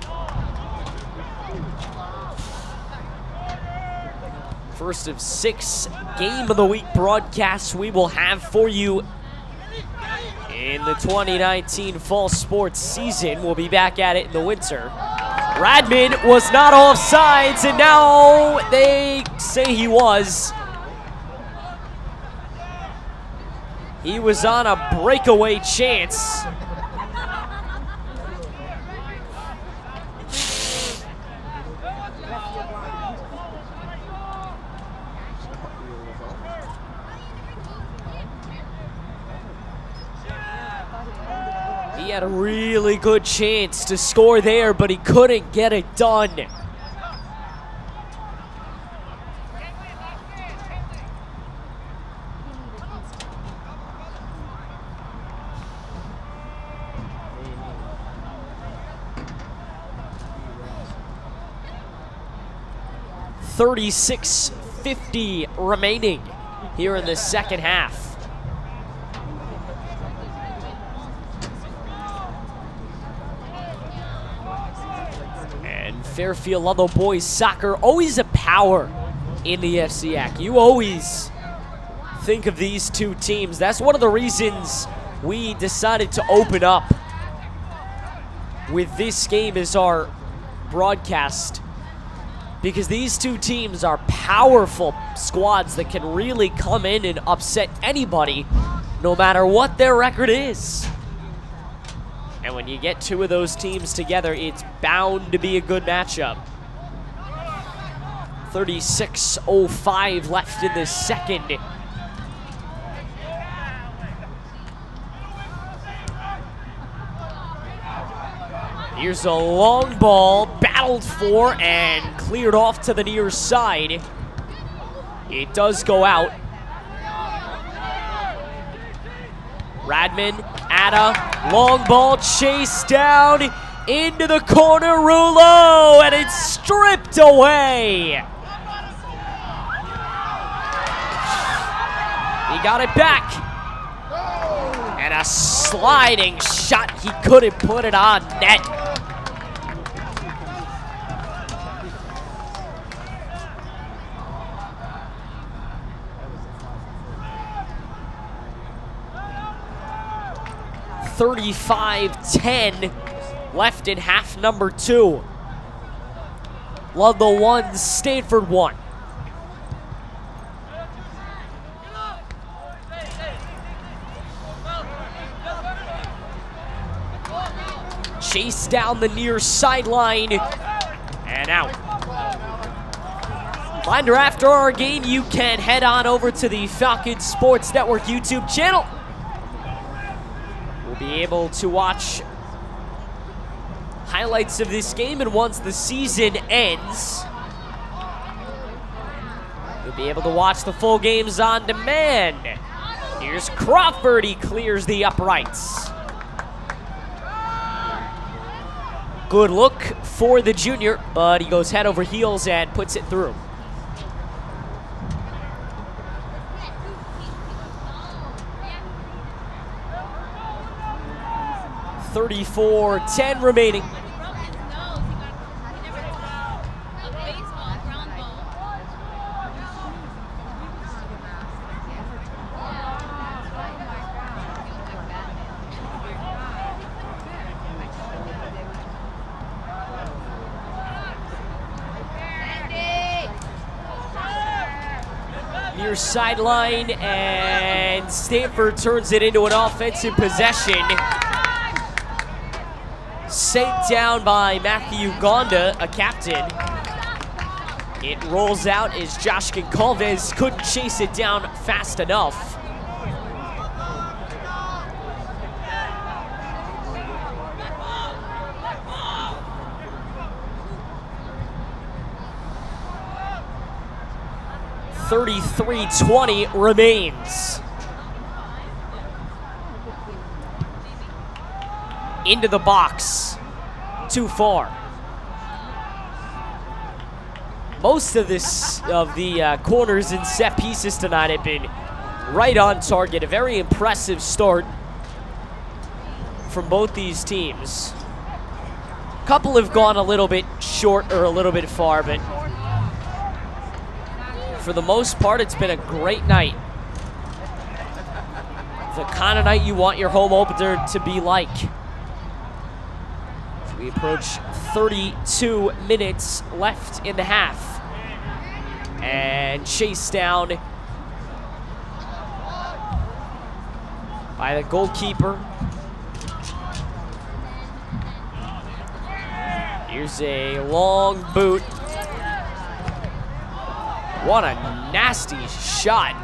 First of 6 Game of the Week broadcasts we will have for you in the 2019 fall sports season. We'll be back at it in the winter. Radman was not offsides, and now they say he was. He was on a breakaway chance. He had a really good chance to score there, but he couldn't get it done. $36.50 remaining here in the second half. Fairfield Ludlowe boys soccer, always a power in the FCAC. You always think of these two teams. That's one of the reasons we decided to open up with this game as our broadcast, because these two teams are powerful squads that can really come in and upset anybody, no matter what their record is. And when you get two of those teams together, it's bound to be a good matchup. 36:05 left in the second. Here's a long ball, battled for and cleared off to the near side. It does go out. Radman, Atta, long ball chased down into the corner, Rouleau, and it's stripped away. He got it back. And a sliding shot, he couldn't put it on net. 35-10 left in half number 2. Ludlowe 1, Stamford 1. Chase down the near sideline and out. Reminder, after our game, you can head on over to the Falcon Sports Network YouTube channel. We'll be able to watch highlights of this game, and once the season ends, you'll be able to watch the full games on demand. Here's Crawford, he clears the uprights. Good look for the junior, but he goes head over heels and puts it through. .34-10 remaining. Near sideline, and Stamford turns it into an offensive possession. Sent down by Matthew Gonda, a captain. It rolls out as Josh Goncalves couldn't chase it down fast enough. .33-20 remains. Into the box, too far. Most of the corners and set pieces tonight have been right on target. A very impressive start from both these teams. A couple have gone a little bit short or a little bit far, but for the most part, it's been a great night. The kind of night you want your home opener to be like. We approach 32 minutes left in the half. And chased down by the goalkeeper. Here's a long boot. What a nasty shot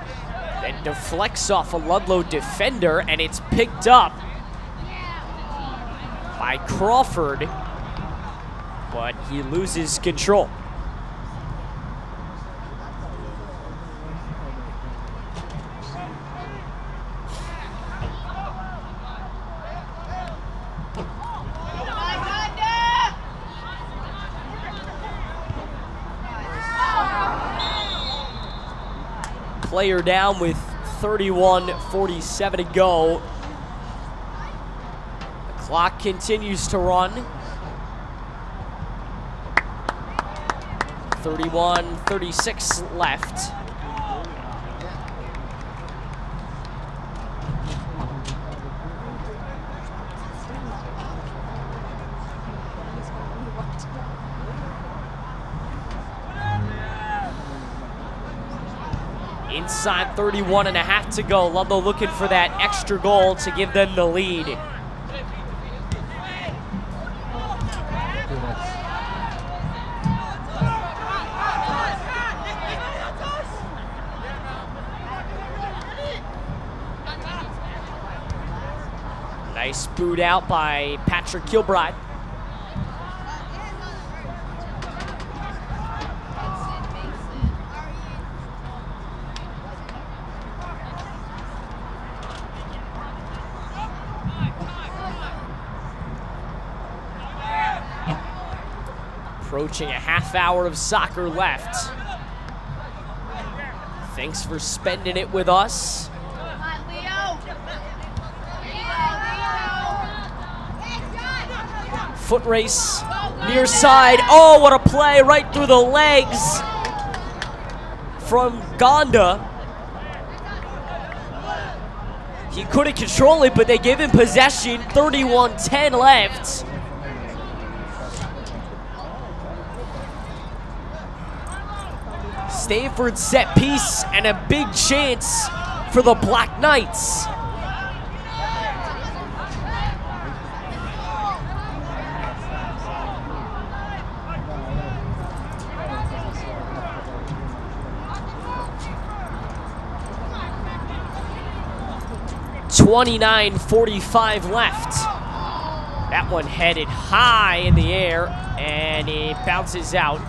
that deflects off a Ludlowe defender, and it's picked up by Crawford, but he loses control. Player down with 31:47 to go. The clock continues to run. 31:36 left. Inside 31 and a half to go. Ludlowe looking for that extra goal to give them the lead. Nice boot out by Patrick Kilbride. Approaching a half hour of soccer left. Thanks for spending it with us. Foot race, near side. Oh, what a play right through the legs from Gonda. He couldn't control it, but they gave him possession. 31-10 left. Stamford set piece and a big chance for the Black Knights. .45 left. That one headed high in the air, and it bounces out.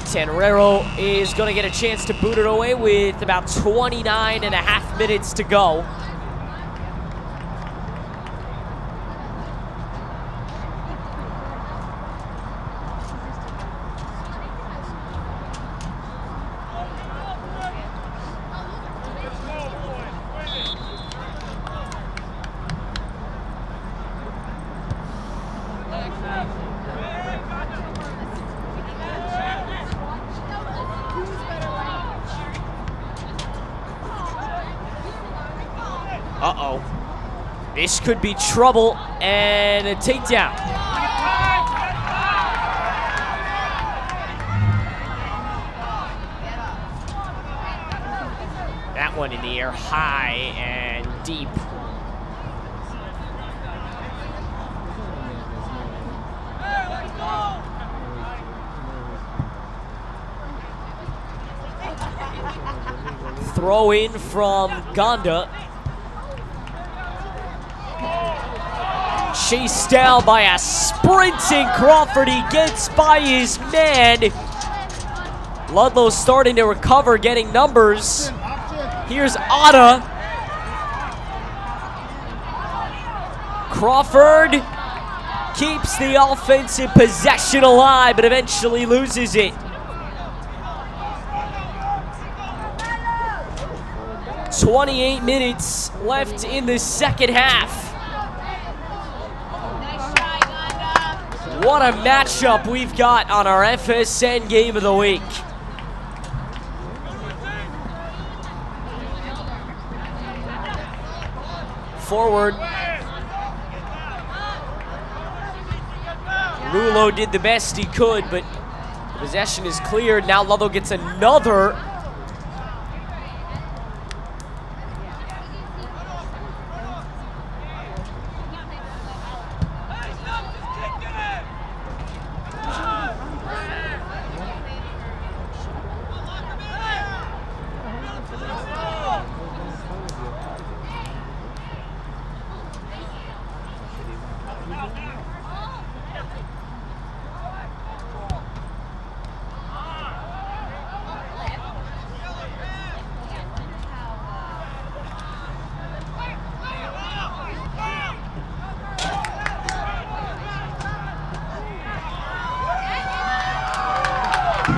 Tenorero is going to get a chance to boot it away with about 29.5 minutes to go. Uh-oh. This could be trouble, and a takedown. That one in the air, high and deep. Throw in from Gonda. Chased down by a sprinting Crawford. He gets by his man. Ludlowe starting to recover, getting numbers. Here's Otta. Crawford keeps the offensive possession alive, but eventually loses it. 28 minutes left in the second half. What a matchup we've got on our FSN Game of the Week. Forward. Ludlowe did the best he could, but the possession is cleared. Now Ludlowe gets another.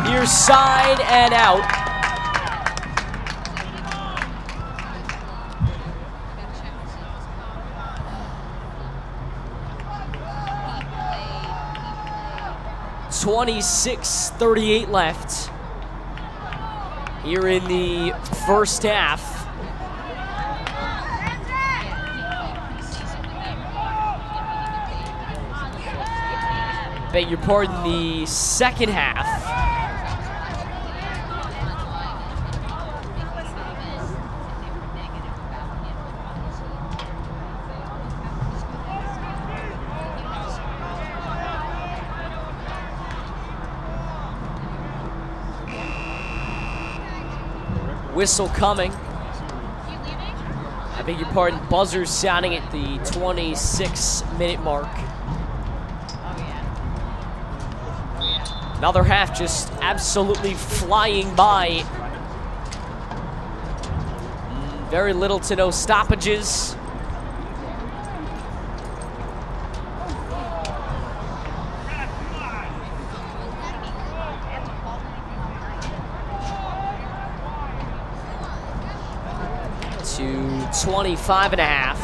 Near side and out. .38 left here in the first half. Beg your pardon, the second half. Whistle coming. I beg your pardon, buzzer sounding at the 26-minute mark. Another half just absolutely flying by. Very little to no stoppages. To 25 and a half.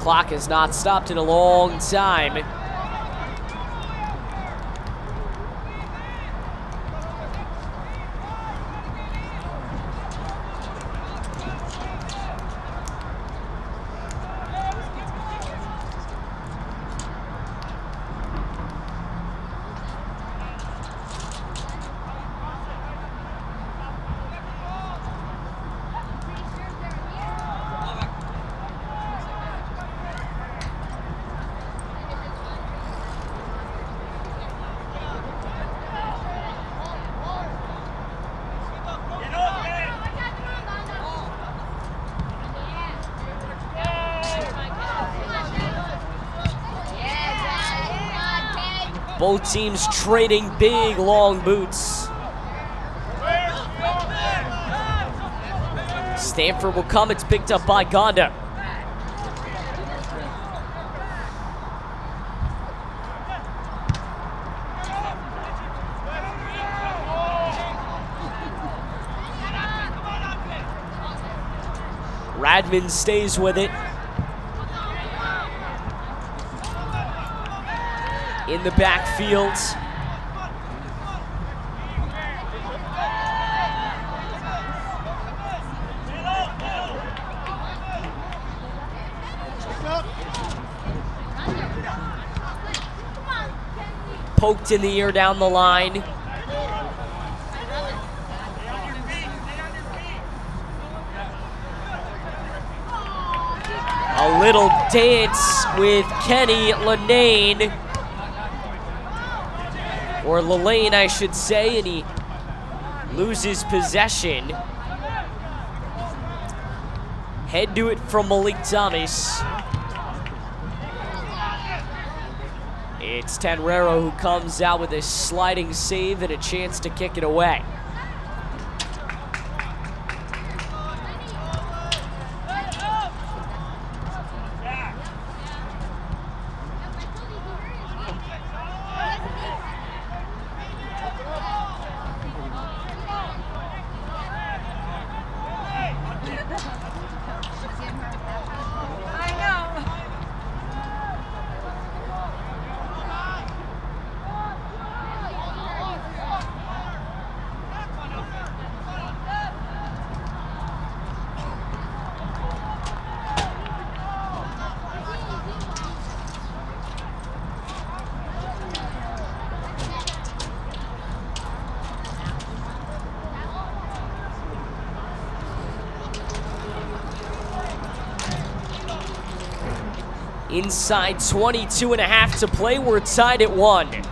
Clock has not stopped in a long time. Both teams trading big, long boots. Stamford will come. It's picked up by Gonda. Radman stays with it. In the backfield. Poked in the ear down the line. A little dance with Kenny Lanane. Or Lalane, I should say, and he loses possession. Head to it from Malik Thomas. It's Tenrero who comes out with a sliding save and a chance to kick it away. Inside 22 and a half to play. We're tied at 1.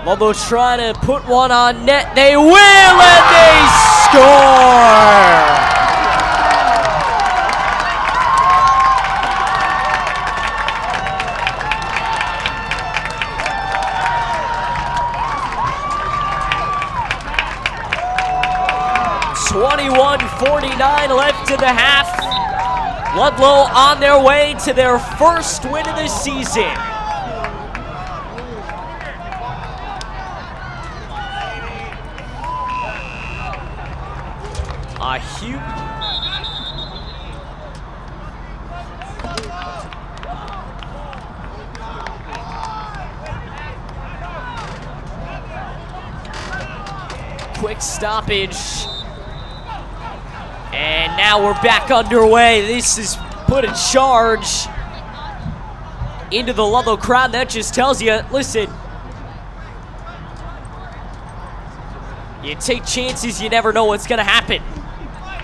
Ludlowe trying to put one on net. They will, and they score! .21:49 left in the half. Ludlowe on their way to their first win of the season. A huge quick stoppage. And now we're back underway. This is put a charge into the Ludlowe crowd. That just tells you, listen, you take chances, you never know what's going to happen.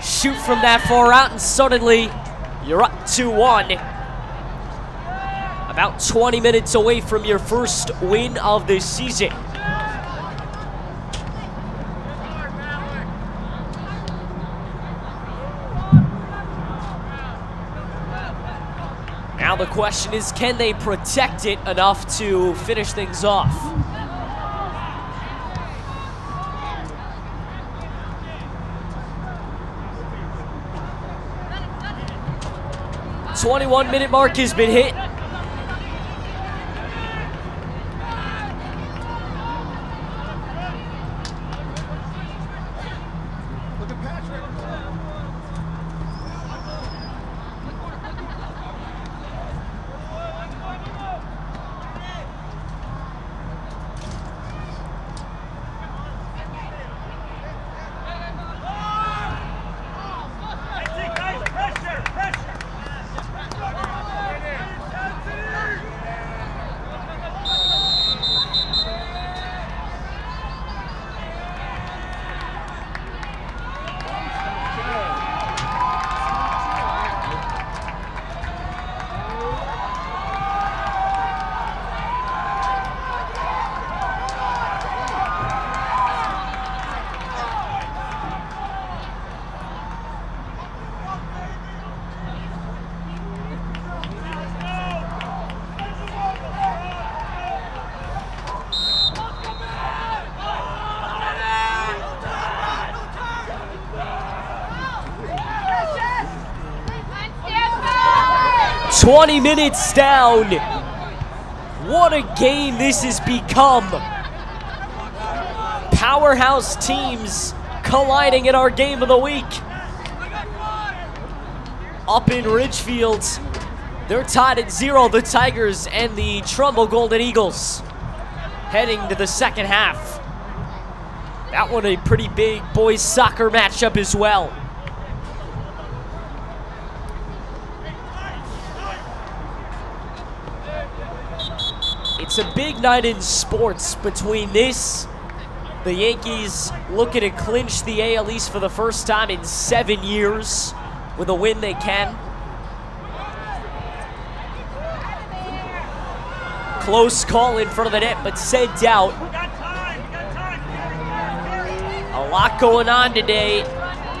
Shoot from that far out, and suddenly you're up 2-1. About 20 minutes away from your first win of the season. Now the question is, can they protect it enough to finish things off? 21-minute mark has been hit. 20 minutes down. What a game this has become. Powerhouse teams colliding in our game of the week. Up in Ridgefield, they're tied at 0, the Tigers and the Trumbull Golden Eagles, heading to the second half. That one a pretty big boys soccer matchup as well. It's a big night in sports between this, the Yankees looking to clinch the AL East for the first time in 7 years. With a win they can. Close call in front of the net, but sent out. A lot going on today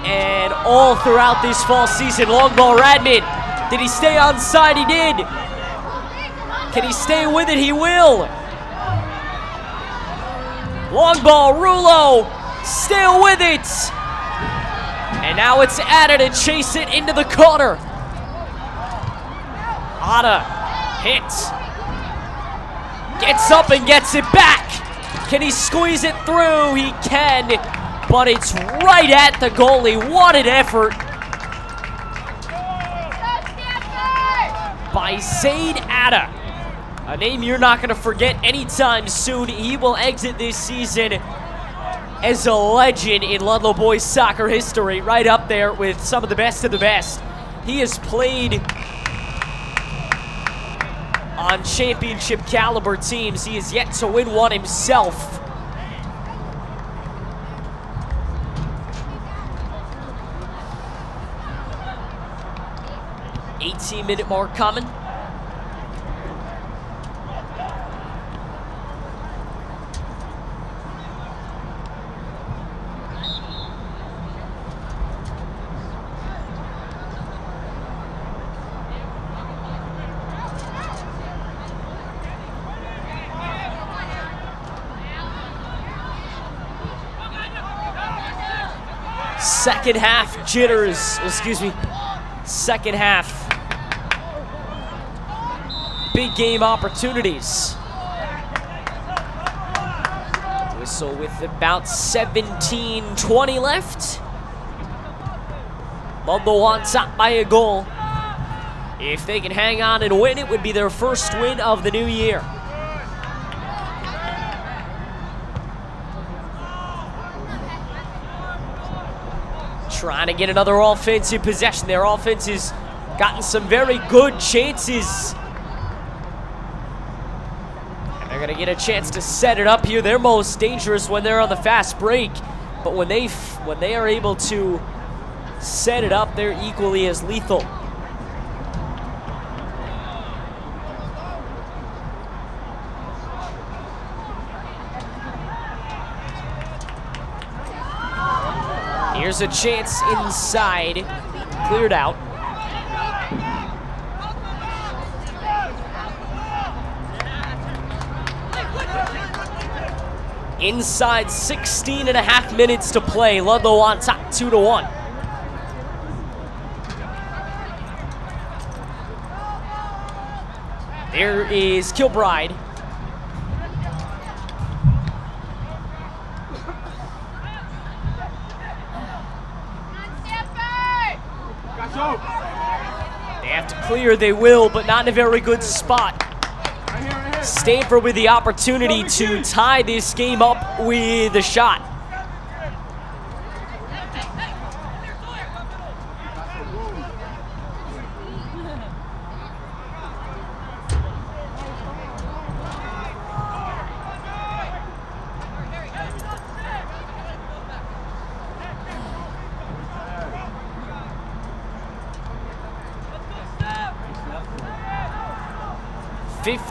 and all throughout this fall season. Long ball, Radman. Did he stay on side? He did. Can he stay with it? He will. Long ball, Rulo. Still with it. And now it's Ada to chase it into the corner. Ada hits. Gets up and gets it back. Can he squeeze it through? He can, but it's right at the goalie. What an effort by Zaid Ada. A name you're not going to forget anytime soon. He will exit this season as a legend in Ludlowe boys soccer history, right up there with some of the best of the best. He has played on championship caliber teams. He has yet to win one himself. $18-minute mark coming. Second half jitters, second half big game opportunities. Whistle with about 17:20 left. Ludlowe on top by a goal. If they can hang on and win, it would be their first win of the new year. Trying to get another offensive possession. Their offense has gotten some very good chances. And they're going to get a chance to set it up here. They're most dangerous when they're on the fast break. But when they are able to set it up, they're equally as lethal. Here's a chance inside, cleared out. Inside 16.5 minutes to play. Ludlowe on top 2-1. There is Kilbride. They have to clear, they will, but not in a very good spot. Stamford with the opportunity to tie this game up with a shot.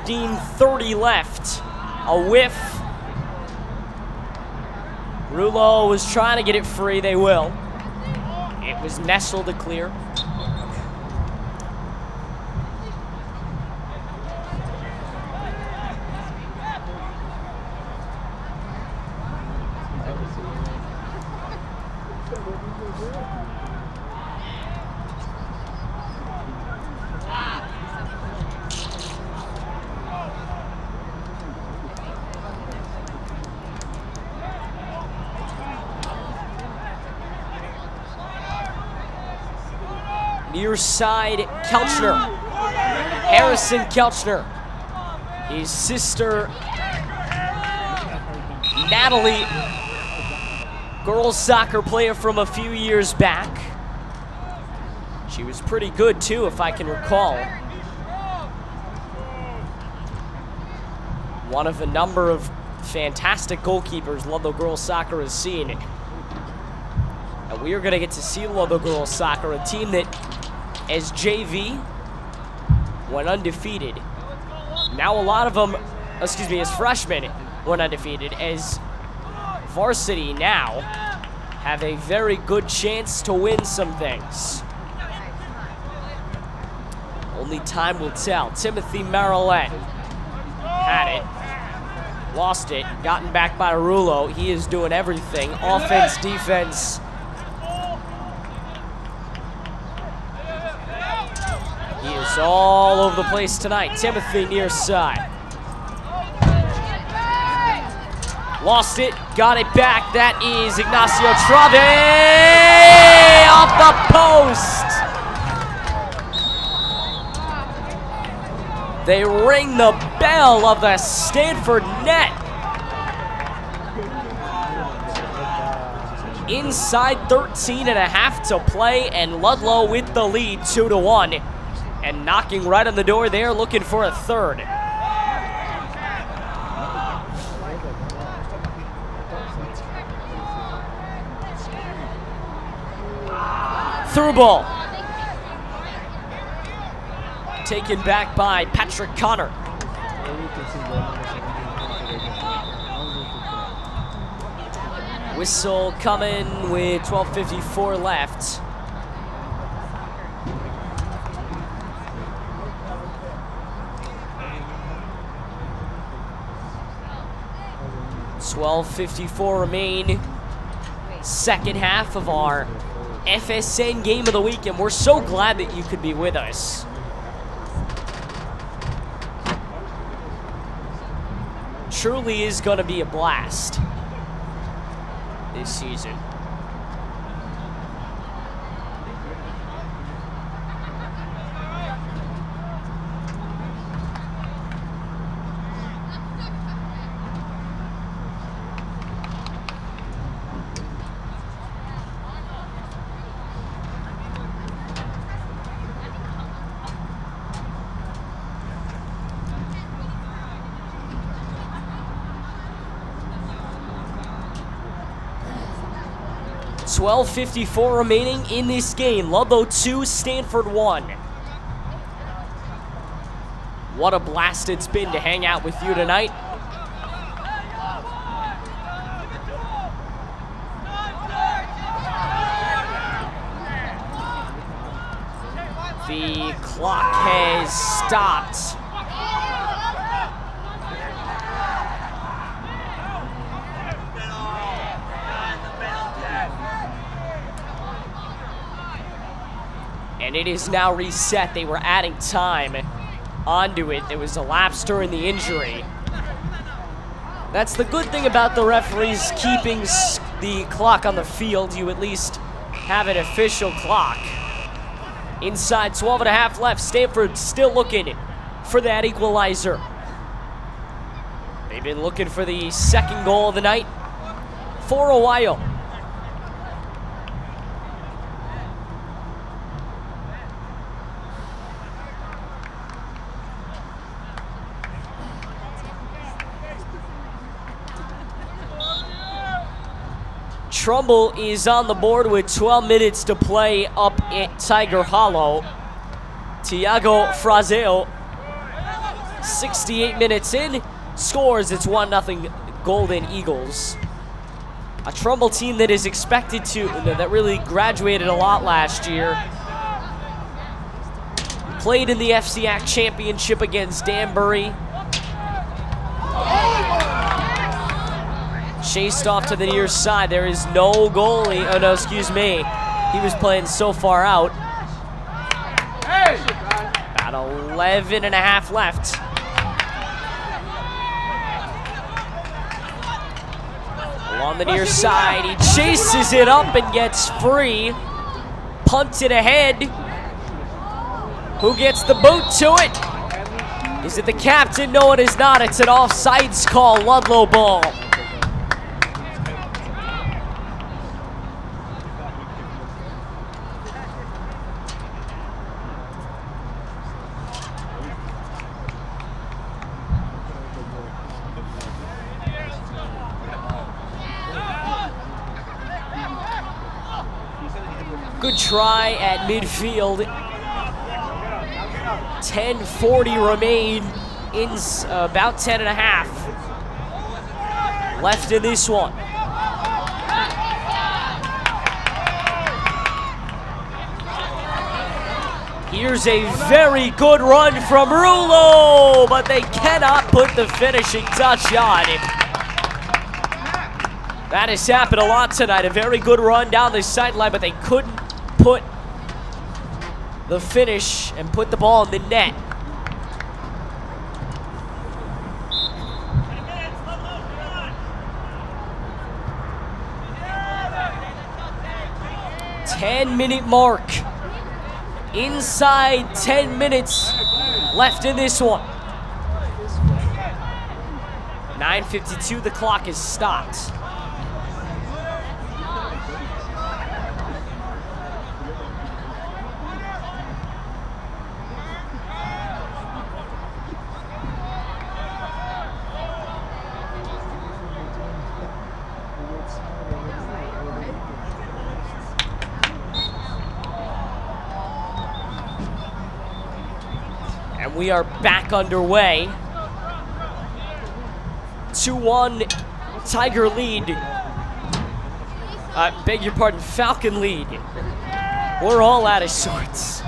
.30 left. A whiff. Rulo was trying to get it free. They will. It was nestled to clear. Near side, Kelchner. Harrison Kelchner. His sister, Natalie, girls soccer player from a few years back. She was pretty good too, if I can recall. One of a number of fantastic goalkeepers Ludlowe girls soccer has seen. And we are going to get to see Ludlowe girls soccer, a team that, as JV, went undefeated. Now a lot of them, as freshmen, went undefeated. As varsity now have a very good chance to win some things. Only time will tell. Timothy Marolette had it, lost it, gotten back by Rulo. He is doing everything, offense, defense. He is all over the place tonight. Timothy near side. Lost it, got it back. That is Ignacio Trave off the post. They ring the bell of the Stamford net. Inside 13 and a half to play, and Ludlowe with the lead 2-1. And knocking right on the door there, looking for a third. Through ball. Taken back by Patrick Connor. Whistle coming with 12:54 left. .54 remain. Second half of our FSN game of the week, and we're so glad that you could be with us. Truly is going to be a blast this season. .54 remaining in this game. Ludlowe 2, Stamford 1. What a blast it's been to hang out with you tonight. The clock has stopped. And it is now reset. They were adding time onto it. There was a lapse during the injury. That's the good thing about the referees keeping the clock on the field. You at least have an official clock. Inside 12 and a half left. Stamford still looking for that equalizer. They've been looking for the second goal of the night for a while. Trumbull is on the board with 12 minutes to play up at Tiger Hollow. Tiago Frazeo, 68 minutes in, scores. It's 1-0 Golden Eagles. A Trumbull team that is expected to, that really graduated a lot last year. Played in the FCAC Championship against Danbury. Chased off to the near side. There is no goalie. Oh, no, excuse me. He was playing so far out. About 11 and a half left. Along the near side, he chases it up and gets free. Punted ahead. Who gets the boot to it? Is it the captain? No, it is not. It's an offsides call, Ludlowe ball. Good try at midfield. 10:40 remain in about 10 and a half left in this one. Here's a very good run from Rulo, but they cannot put the finishing touch on it. That has happened a lot tonight. A very good run down the sideline, but they couldn't put the finish and put the ball in the net. Ten-minute mark. Inside 10 minutes left in this one. 9:52, the clock is stopped. And we are back underway. 2-1 Tiger lead. Beg your pardon, Falcon lead. We're all out of sorts.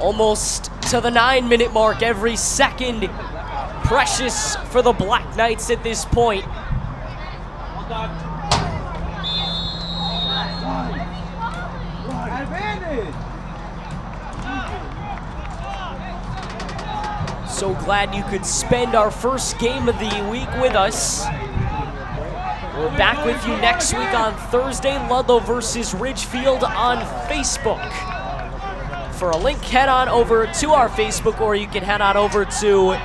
Almost to the 9-minute mark. Every second precious for the Black Knights at this point. So glad you could spend our first game of the week with us. We're back with you next week on Thursday, Ludlowe versus Ridgefield on Facebook. For a link, head on over to our Facebook, or you can head on over to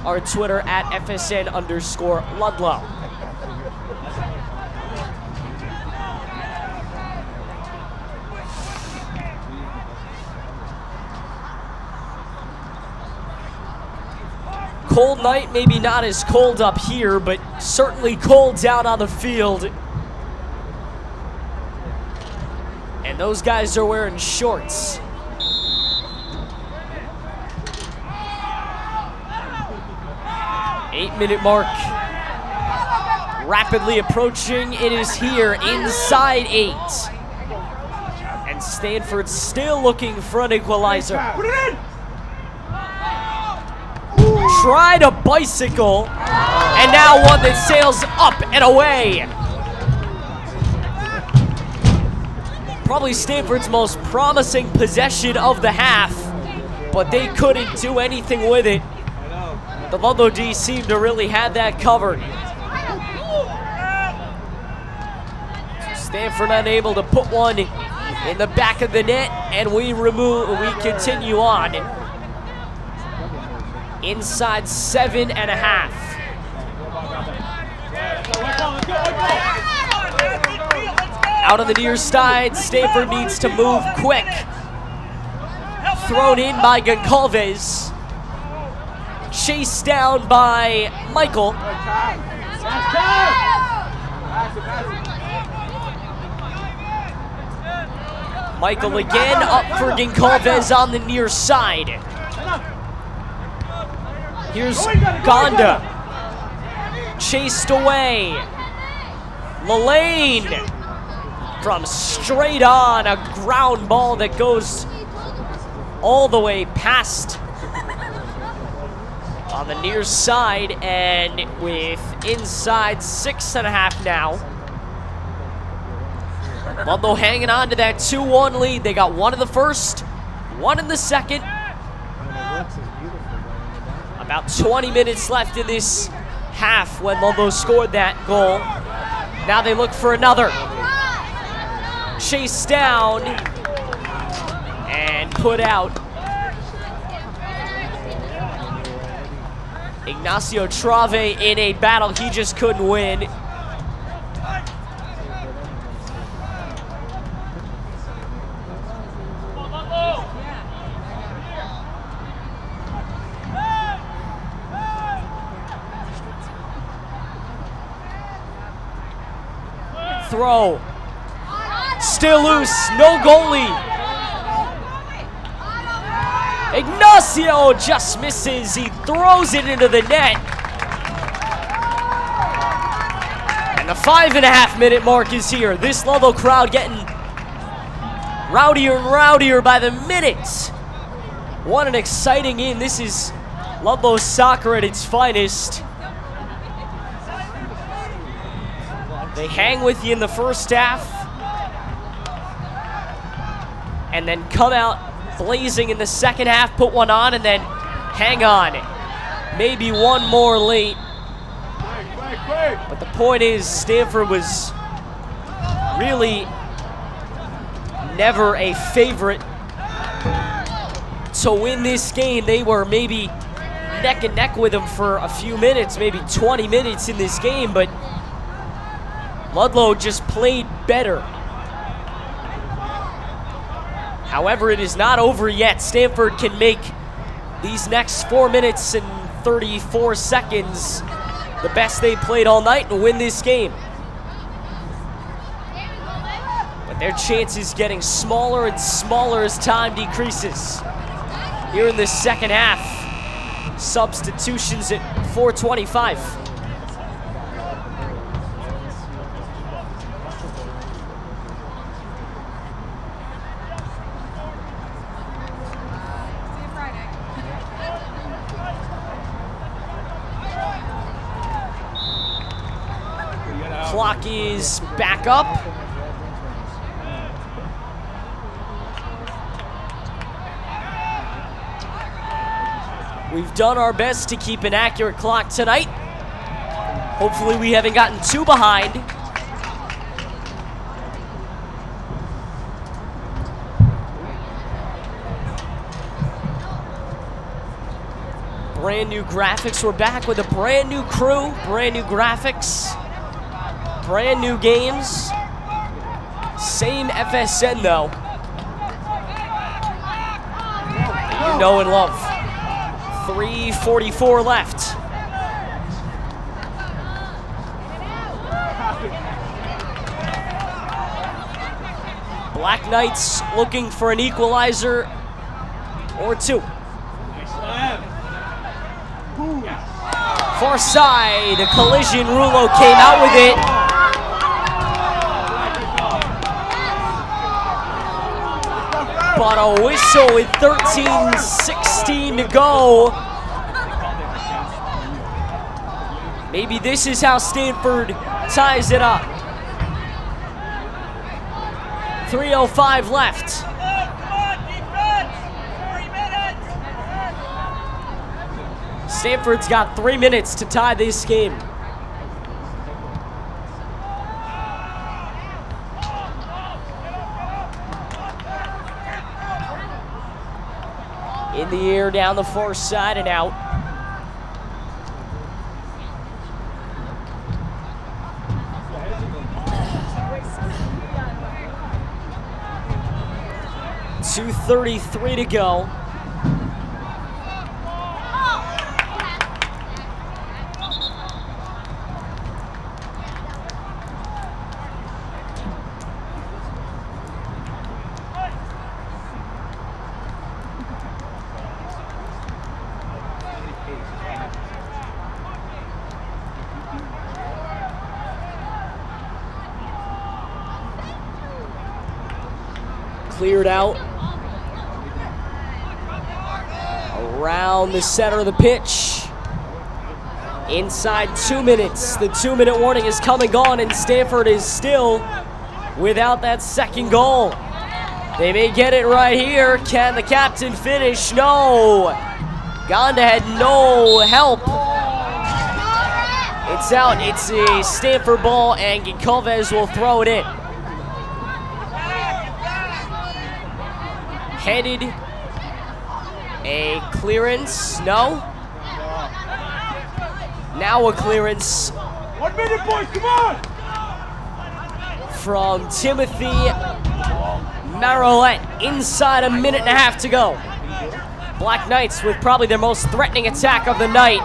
our Twitter at FSN_Ludlowe. Cold night, maybe not as cold up here, but certainly cold down on the field. And those guys are wearing shorts. Eight-minute mark. Rapidly approaching. It is here inside 8. And Stanford still looking for an equalizer. Tried a bicycle, and now one that sails up and away. Probably Stanford's most promising possession of the half, but they couldn't do anything with it. The Ludlowe D seemed to really have that covered. Stanford unable to put one in the back of the net, and we continue on. Inside 7.5. Out on the near side, Stamford needs to move quick. Thrown in by Goncalves. Chased down by Michael. Michael again up for Goncalves on the near side. Here's Gonda. Chased away. Lillane from straight on, a ground ball that goes all the way past on the near side, and with inside 6.5 now. Ludlowe hanging on to that 2-1 lead. They got one in the first, one in the second. About 20 minutes left in this half when Ludlowe scored that goal. Now they look for another. chased down and put out. Ignacio Trave in a battle he just couldn't win. Throw. Still loose, no goalie. Ignacio just misses. He throws it into the net. And the 5.5 minute mark is here. This Ludlowe crowd getting rowdier and rowdier by the minute. What an exciting game. This is Ludlowe soccer at its finest. They hang with you in the first half and then come out blazing in the second half, put one on, and then hang on. Maybe one more late. But the point is, Stamford was really never a favorite to win this game. They were maybe neck and neck with them for a few minutes, maybe 20 minutes in this game, but Ludlowe just played better. However, it is not over yet. Stamford can make these next 4 minutes and 34 seconds the best they played all night and win this game. But their chances getting smaller and smaller as time decreases. Here in the second half, substitutions at 4:25. Clock is back up. We've done our best to keep an accurate clock tonight. Hopefully we haven't gotten too behind. Brand new graphics. We're back with a brand new crew, brand new graphics. Brand new games, same FSN though, you know and love. 3:44 left. Black Knights looking for an equalizer or two. Far side, a collision, Rulo came out with it. But a whistle with 13:16 to go. Maybe this is how Stamford ties it up. 3:05 left. Stamford's got 3 minutes to tie this game. In the air, down the far side and out. .233 to go. Cleared out around the center of the pitch. Inside 2 minutes. The 2 minute warning is come and gone, and Stamford is still without that second goal. They may get it right here. Can the captain finish? No. Gonda had no help. It's out. It's a Stamford ball, and Goncalves will throw it in. Headed. A clearance. No. Now a clearance. 1 minute, boys, come on! From Timothy Marolette. Inside a minute and a half to go. Black Knights with probably their most threatening attack of the night.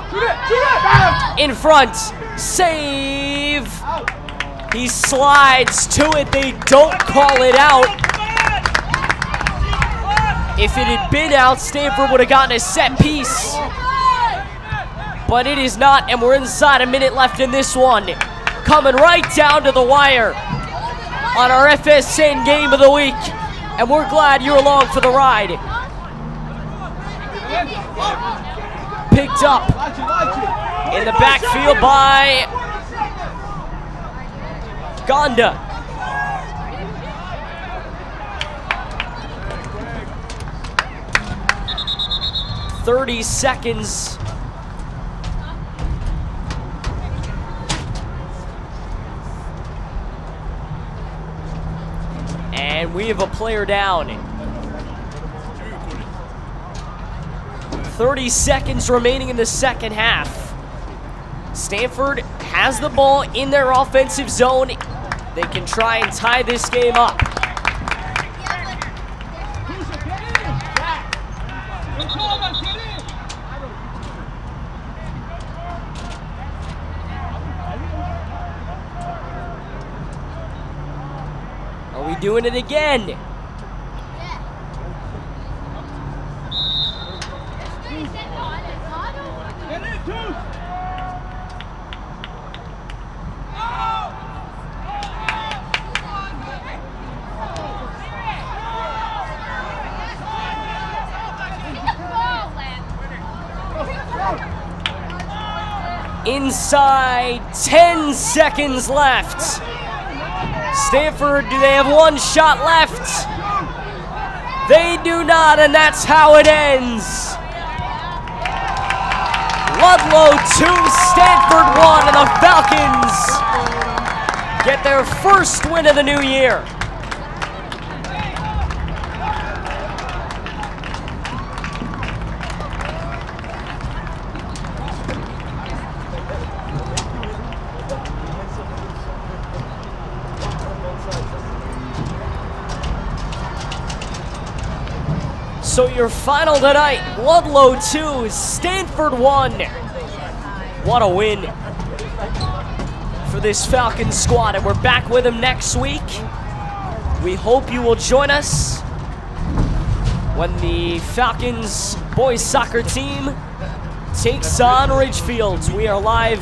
In front. Save. He slides to it. They don't call it out. If it had been out, Stamford would have gotten a set piece. But it is not, and we're inside a minute left in this one. Coming right down to the wire on our FSN Game of the Week. And we're glad you're along for the ride. Picked up in the backfield by Gonda. "30 seconds. And we have a player down. 30 seconds remaining in the second half. Stamford has the ball in their offensive zone. They can try and tie this game up. Are we doing it again? Inside 10 seconds left. Stamford, do they have one shot left? They do not, and that's how it ends. Ludlowe 2, Stamford 1, and the Falcons get their first win of the new year. So your final tonight, Ludlowe 2, Stamford 1. What a win for this Falcons squad, and we're back with them next week. We hope you will join us when the Falcons boys soccer team takes on Ridgefields. We are live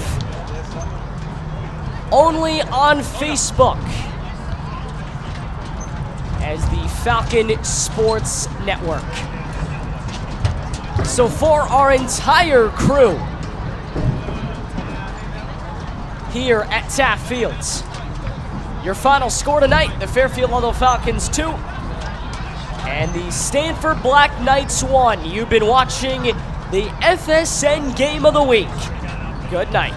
only on Facebook as the Falcon Sports Network. So for our entire crew here at Taft Fields, your final score tonight, the Fairfield Ludlowe Falcons 2 and the Stamford Black Knights 1. You've been watching the FSN Game of the Week. Good night.